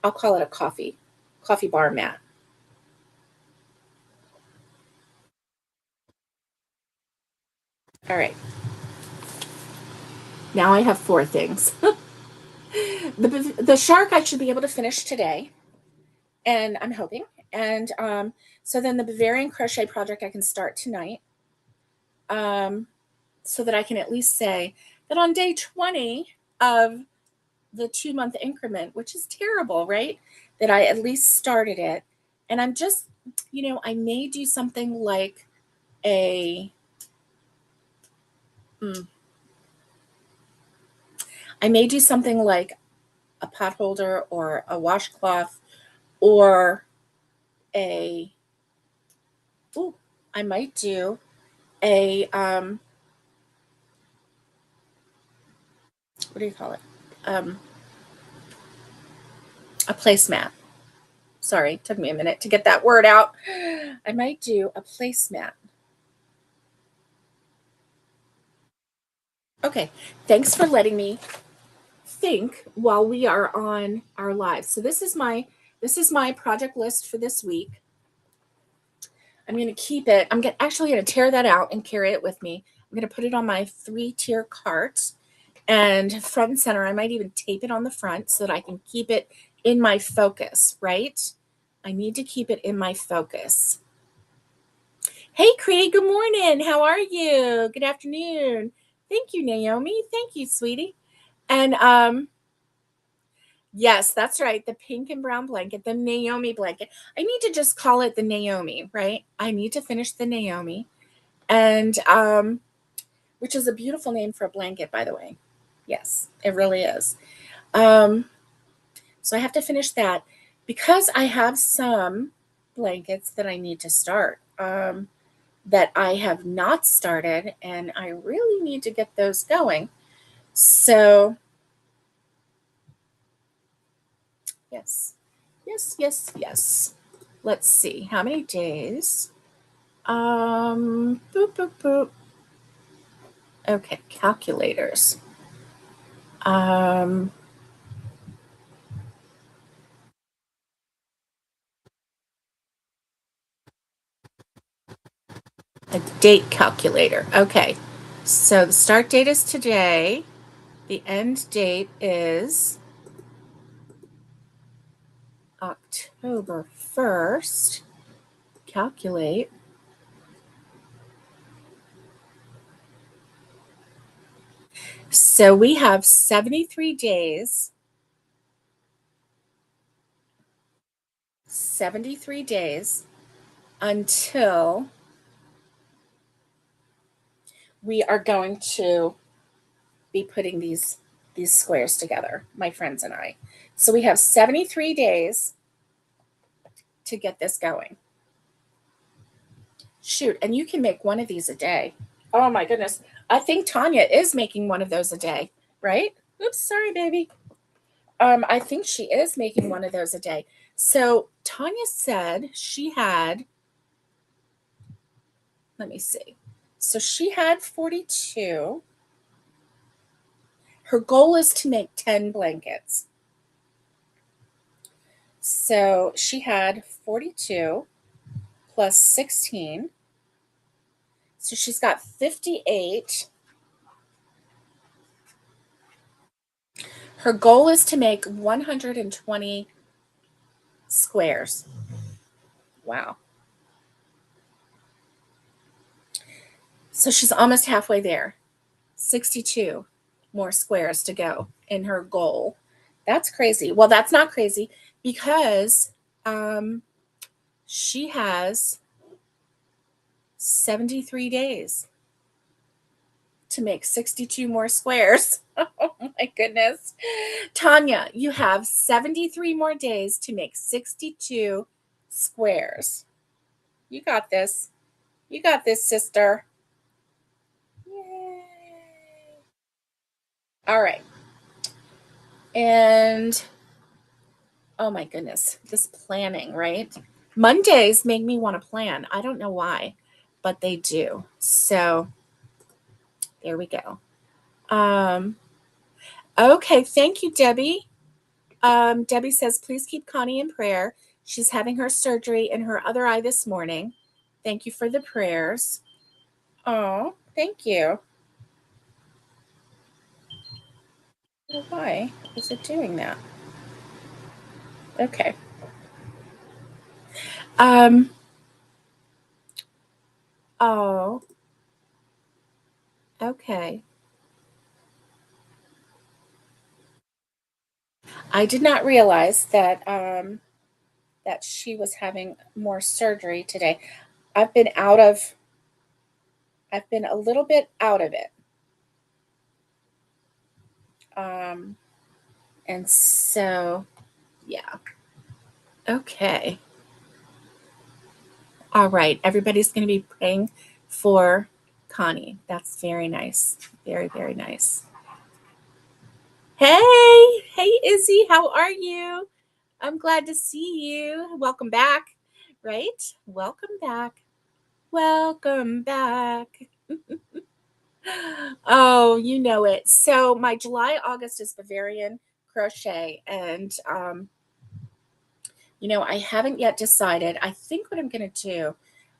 I'll call it a coffee bar mat. All right. Now I have 4 things. The shark I should be able to finish today, and I'm hoping. And so then the Bavarian crochet project I can start tonight, so that I can at least say that on day 20 of the 2-month increment, which is terrible, right? That I at least started it. And I'm just, I may do something like a, I may do something like a pot holder or a washcloth or a, I might do a, what do you call it? A placemat. Sorry, took me a minute to get that word out. I might do a placemat. Okay, thanks for letting me think while we are on our live. So this is my project list for this week. I'm going to keep it. I'm actually going to tear that out and carry it with me. I'm going to put it on my 3-tier cart, and front and center. I might even tape it on the front so that I can keep it in my focus, right? I need to keep it in my focus. Hey, Craig, good morning. How are you? Good afternoon. Thank you, Naomi. Thank you, sweetie. And yes, that's right. The pink and brown blanket, the Naomi blanket. I need to just call it the Naomi, right? I need to finish the Naomi. And which is a beautiful name for a blanket, by the way. Yes, it really is. So I have to finish that because I have some blankets that I need to start, that I have not started, and I really need to get those going. So yes. Let's see how many days. Boop, boop, boop. Okay, calculators. A date calculator. Okay, so the start date is today. The end date is October 1st. Calculate. So we have 73 days. 73 days until we are going to be putting these squares together, my friends and I. So we have 73 days to get this going. Shoot, and you can make one of these a day. Oh my goodness. I think Tanya is making one of those a day, right? Oops, sorry, baby. I think she is making one of those a day. So Tanya said she had, let me see. So she had 42. Her goal is to make 10 blankets. So she had 42 plus 16. So she's got 58. Her goal is to make 120 squares. Wow. So she's almost halfway there. 62 more squares to go in her goal. That's crazy. Well, that's not crazy because she has 73 days to make 62 more squares. Oh my goodness. Tanya, you have 73 more days to make 62 squares. You got this. You got this, sister. Yay. All right. And oh my goodness, this planning, right? Mondays make me want to plan. I don't know why, but they do. So there we go. Okay, thank you, Debbie. Debbie says, please keep Connie in prayer. She's having her surgery in her other eye this morning. Thank you for the prayers. Oh, thank you. Why is it doing that? Okay. Oh, okay. I did not realize that that she was having more surgery today. I've been a little bit out of it. And so, yeah. Okay. All right. Everybody's going to be praying for Connie. That's very nice. Very, very nice. Hey, Izzy, how are you? I'm glad to see you. Welcome back, right? Welcome back. Welcome back. Oh, you know it. So my July, August is Bavarian crochet. And, I haven't yet decided. I think what I'm going to do,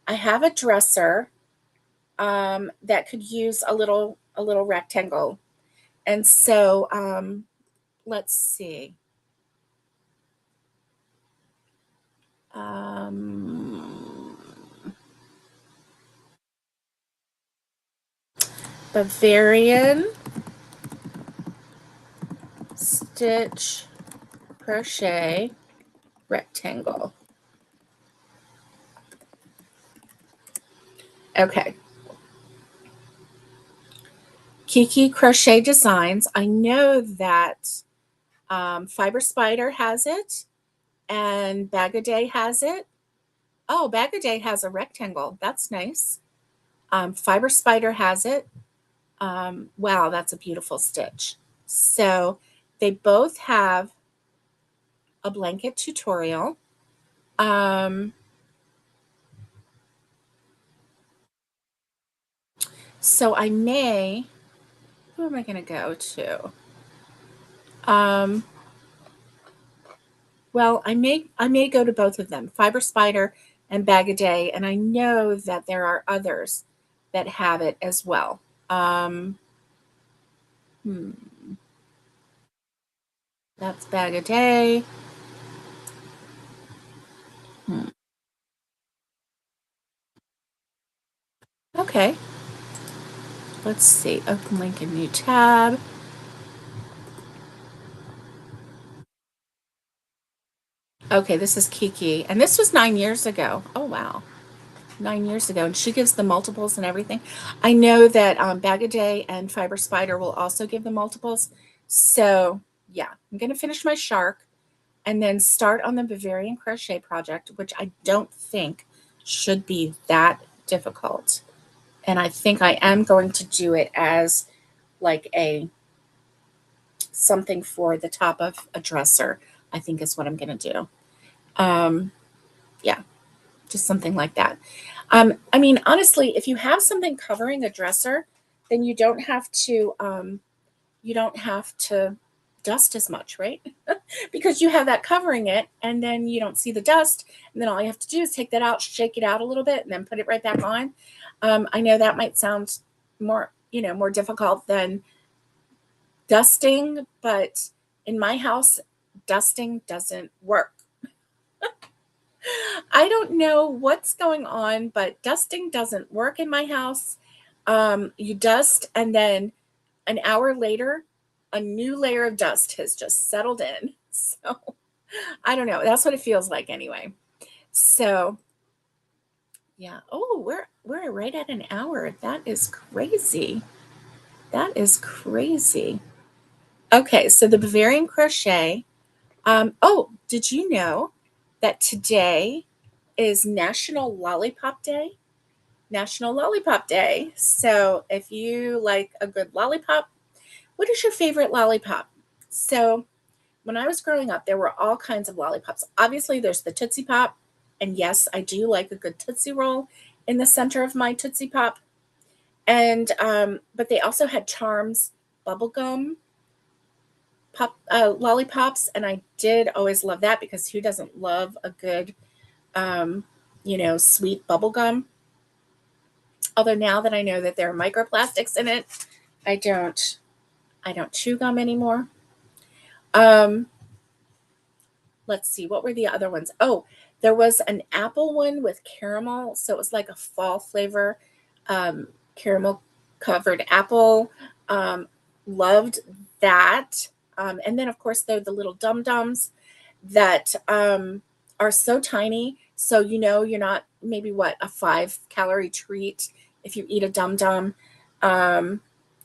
I have a dresser that could use a little rectangle. And so let's see. Bavarian stitch crochet rectangle. Okay. Kiki Crochet Designs. I know that Fiber Spider has it and Bag a Day has it. Oh, Bag a Day has a rectangle. That's nice. Fiber Spider has it. Wow, that's a beautiful stitch. So they both have a blanket tutorial. So I may, who am I going to go to? Well, I may go to both of them, Fiber Spider and Bag a Day, and I know that there are others that have it as well. That's Bag a Day. Okay. Let's see. Open link in new tab. Okay, this is Kiki. And this was 9 years ago. Oh, wow. 9 years ago. And she gives the multiples and everything. I know that Bag a Day and Fiber Spider will also give the multiples. So, yeah, I'm going to finish my shark and then start on the Bavarian Crochet project, which I don't think should be that difficult. And I think I am going to do it as like a something for the top of a dresser, I think is what I'm going to do. Yeah, just something like that. I mean, honestly, if you have something covering a dresser, then you don't have to dust as much, right? Because you have that covering it, and then you don't see the dust, and then all you have to do is take that out, shake it out a little bit, and then put it right back on. I know that might sound more difficult than dusting, but in my house, dusting doesn't work. I don't know what's going on, but dusting doesn't work in my house. You dust, and then an hour later, a new layer of dust has just settled in. So I don't know. That's what it feels like anyway. So yeah. Oh, we're right at an hour. That is crazy. That is crazy. Okay, so the Bavarian Crochet. Oh, did you know that today is National Lollipop Day? National Lollipop Day. So if you like a good lollipop, what is your favorite lollipop? So when I was growing up, there were all kinds of lollipops. Obviously, there's the Tootsie Pop. And yes, I do like a good Tootsie Roll in the center of my Tootsie Pop. And but they also had Charms bubblegum lollipops, and I did always love that because who doesn't love a good sweet bubblegum? Although now that I know that there are microplastics in it, I don't chew gum anymore. Um, let's see, what were the other ones? Oh, there was an apple one with caramel, so it was like a fall flavor, caramel covered apple. Loved that. And then of course there are the little dum dums that are so tiny, so you're not maybe a 5-calorie treat if you eat a dum dum.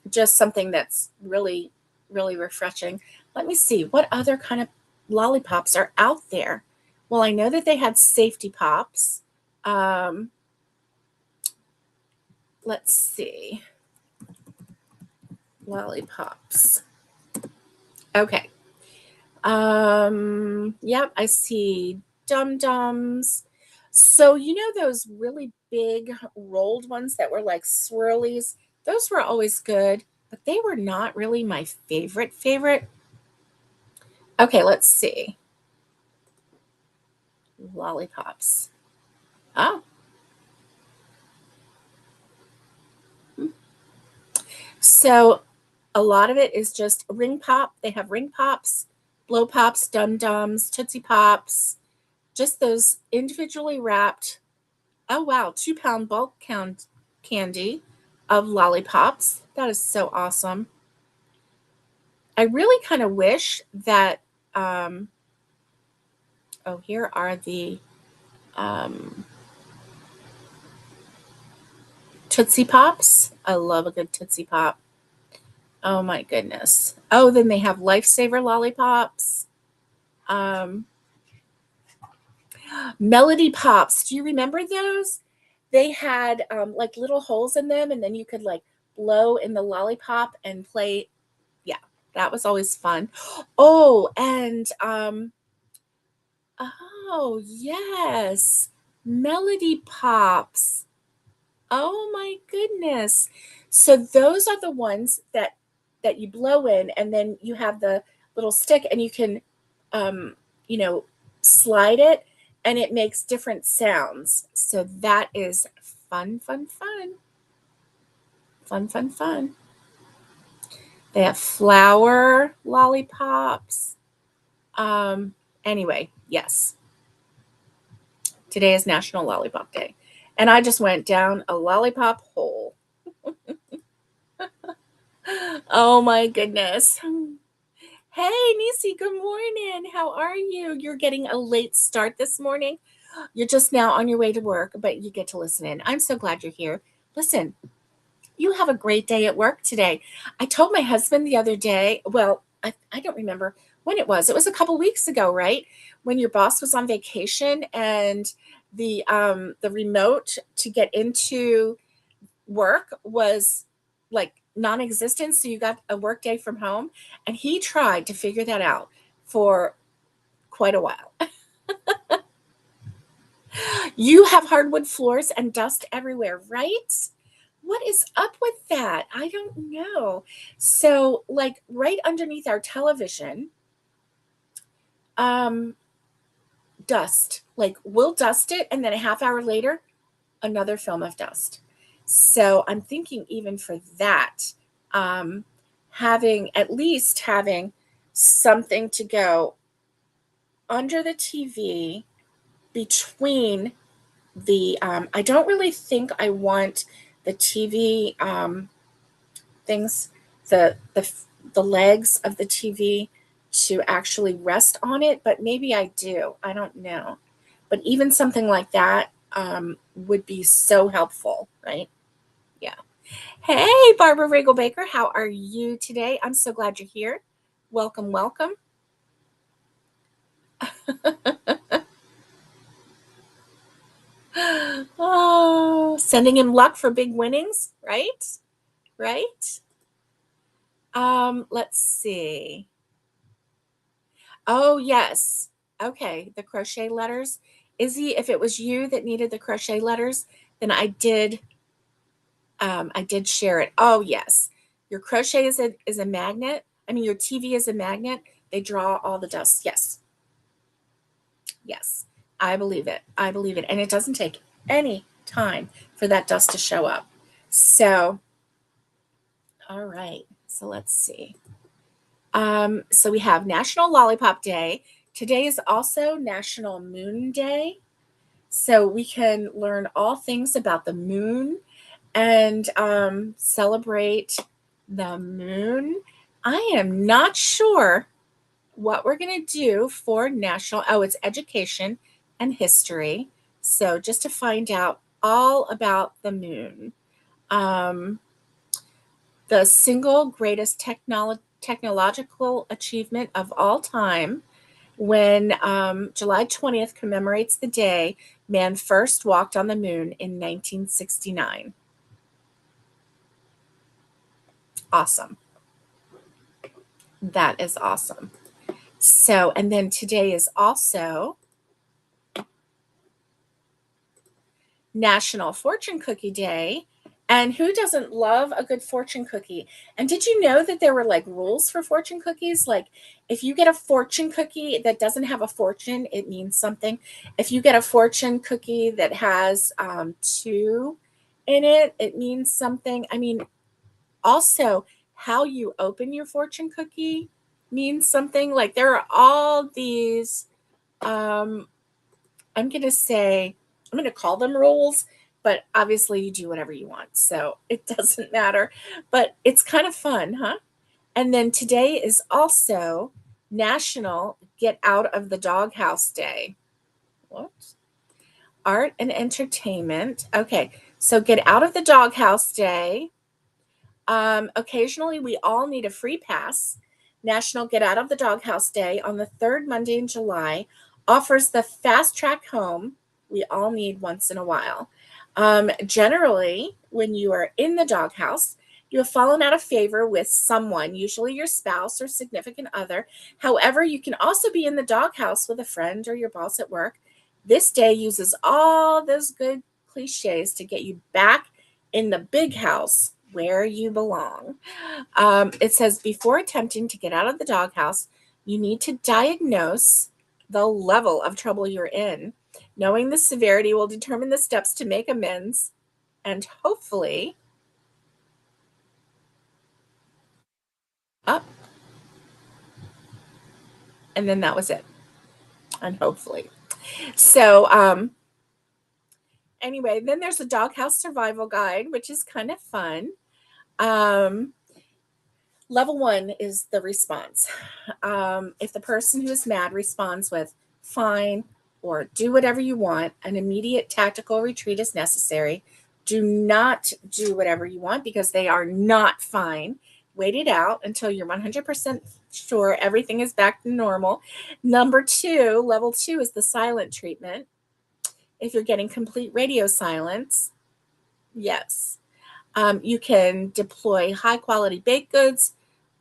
Just something that's really really refreshing. Let me see what other kind of lollipops are out there. Well, I know that they had safety pops. Let's see. Lollipops. Okay. Yep, I see Dum Dums. So, those really big rolled ones that were like swirlies, those were always good, but they were not really my favorite. Okay, let's see. Lollipops. Oh. So, a lot of it is just ring pop. They have ring pops, blow pops, dum dums, tootsie pops, just those individually wrapped. Oh wow, 2-pound bulk count candy of lollipops. That is so awesome. I really kind of wish that. Um, oh, here are the um, Tootsie Pops. I love a good Tootsie Pop. Oh my goodness. Oh, then they have Lifesaver lollipops. Um, Melody Pops. Do you remember those? They had like little holes in them, and then you could like blow in the lollipop and play. Yeah, that was always fun. Oh, and oh yes, Melody Pops. Oh my goodness. So those are the ones that you blow in, and then you have the little stick, and you can um, you know, slide it, and it makes different sounds. So that is fun, fun, fun. Fun, fun, fun. They have flower lollipops. Um, anyway, yes. Today is National Lollipop Day. And I just went down a lollipop hole. Oh my goodness. Hey, Nisi, good morning. How are you? You're getting a late start this morning. You're just now on your way to work, but you get to listen in. I'm so glad you're here. Listen, you have a great day at work today. I told my husband the other day, well, I don't remember when it was. It was a couple weeks ago, right? When your boss was on vacation and the remote to get into work was like non-existent, so you got a work day from home, and he tried to figure that out for quite a while. You have hardwood floors and dust everywhere, right? What is up with that? I don't know. So, like right underneath our television, um, dust. Like we'll dust it, and then a half hour later, another film of dust. So I'm thinking even for that, um, having something to go under the TV between I don't really think I want the TV things, the legs of the TV to actually rest on it, but maybe I do. I don't know. But even something like that would be so helpful, right? Yeah. Hey, Barbara Riggle Baker, how are you today? I'm so glad you're here. Welcome, welcome. Oh, sending him luck for big winnings, right? Right? Let's see. Oh, yes. Okay, the crochet letters. Izzy, if it was you that needed the crochet letters, then I did share it. Oh, yes. Your crochet is a magnet. I mean, your TV is a magnet. They draw all the dust. Yes. Yes. I believe it. I believe it. And it doesn't take any time for that dust to show up. So, all right. So let's see. So we have National Lollipop Day. Today is also National Moon Day. So we can learn all things about the moon and celebrate the moon. I am not sure what we're going to do for national. Oh, it's education and history. So just to find out all about the moon. Um, the single greatest technological achievement of all time, when July 20th commemorates the day man first walked on the moon in 1969. Awesome. That is awesome. So, and then today is also National Fortune Cookie Day. And who doesn't love a good fortune cookie? And did you know that there were like rules for fortune cookies? Like if you get a fortune cookie that doesn't have a fortune, it means something. If you get a fortune cookie that has two in it, it means something. I mean, also how you open your fortune cookie means something. Like there are all these um, I'm going to call them rules, but obviously you do whatever you want. So it doesn't matter, but it's kind of fun, huh? And then today is also National Get Out of the Doghouse Day. What? Art and entertainment. Okay. So Get Out of the Doghouse Day. Occasionally, we all need a free pass. National Get Out of the Doghouse Day on the third Monday in July offers the fast track home we all need once in a while. Generally, when you are in the doghouse, you have fallen out of favor with someone, usually your spouse or significant other. However, you can also be in the doghouse with a friend or your boss at work. This day uses all those good cliches to get you back in the big house where you belong. It says before attempting to get out of the doghouse, you need to diagnose the level of trouble you're in. Knowing the severity will determine the steps to make amends and hopefully up. And then that was it. And hopefully. So, anyway, then there's a doghouse survival guide, which is kind of fun. Um, Level 1 is the response. If the person who is mad responds with fine or do whatever you want, an immediate tactical retreat is necessary. Do not do whatever you want because they are not fine. Wait it out until you're 100% sure everything is back to normal. Level 2 is the silent treatment. If you're getting complete radio silence, yes. You can deploy high quality baked goods.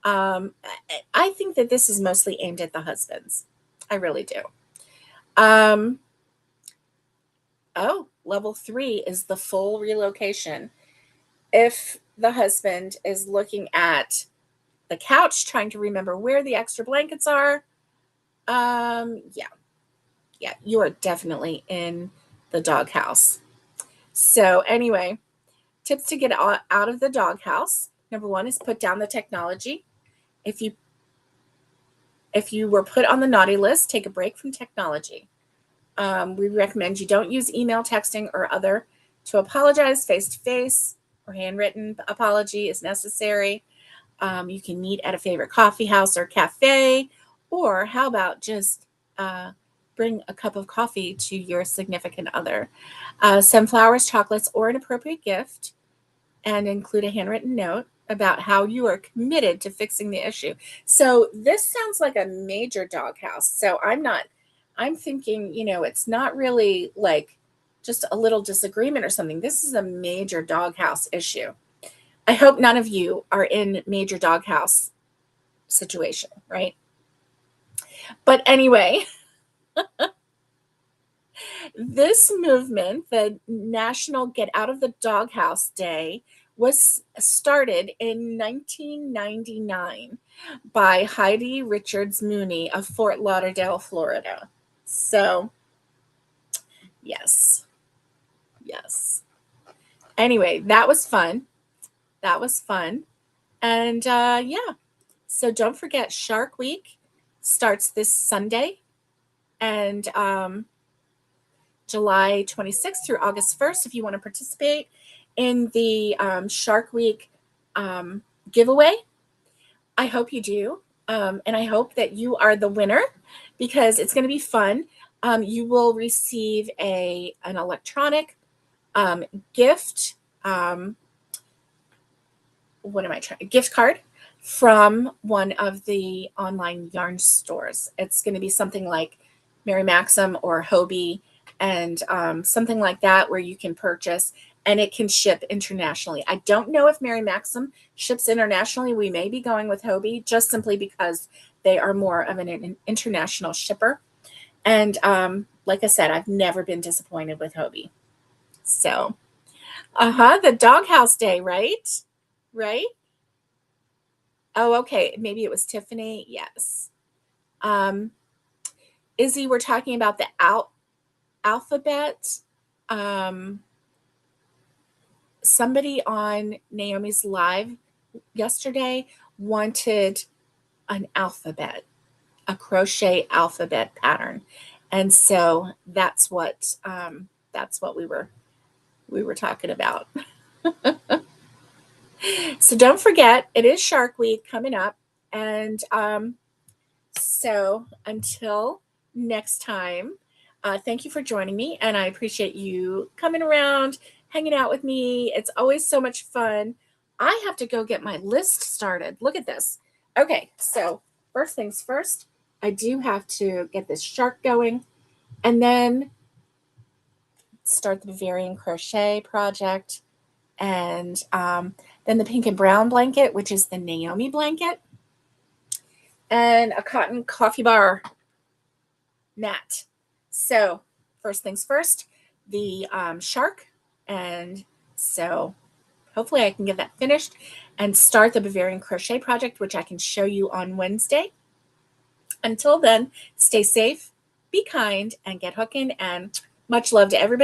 I think that this is mostly aimed at the husbands. I really do. Level 3 is the full relocation. If the husband is looking at the couch, trying to remember where the extra blankets are, yeah, you are definitely in the doghouse. So anyway, tips to get out of the doghouse. Number 1 is put down the technology. If you were put on the naughty list, take a break from technology. We recommend you don't use email, texting, or other to apologize face-to-face, or handwritten apology is necessary. You can meet at a favorite coffee house or cafe, or how about just bring a cup of coffee to your significant other. Send flowers, chocolates, or an appropriate gift, and include a handwritten note about how you are committed to fixing the issue. So this sounds like a major doghouse. So I'm thinking, it's not really like just a little disagreement or something. This is a major doghouse issue. I hope none of you are in major doghouse situation, right? But anyway, this movement, the National Get Out of the Doghouse Day, was started in 1999 by Heidi Richards Mooney of Fort Lauderdale, Florida. So, yes. Anyway, that was fun. And yeah, so don't forget, Shark Week starts this Sunday, and July 26th through August 1st, if you want to participate in the Shark Week giveaway. I hope you do. And I hope that you are the winner because it's going to be fun. You will receive an electronic gift. Gift card from one of the online yarn stores. It's going to be something like Mary Maxim or Hobie, and something like that where you can purchase, and it can ship internationally. I don't know if Mary Maxim ships internationally. We may be going with Hobie just simply because they are more of an international shipper. And like I said, I've never been disappointed with Hobie. So, the Doghouse Day, right? Right? Oh, okay. Maybe it was Tiffany. Yes. Izzy, we're talking about the alphabet. Somebody on Naomi's live yesterday wanted an alphabet, a crochet alphabet pattern, and so that's what we were talking about. So don't forget, it is Shark Week coming up, and so until next time, thank you for joining me, and I appreciate you coming around, hanging out with me. It's always so much fun. I have to go get my list started. Look at this. Okay, so first things first, I do have to get this shark going, and then start the Bavarian crochet project, and then the pink and brown blanket, which is the Naomi blanket, and a cotton coffee bar mat. So first things first, the shark, and so hopefully I can get that finished and start the Bavarian crochet project, which I can show you on Wednesday. Until then, stay safe, be kind, and get hooking, and much love to everybody.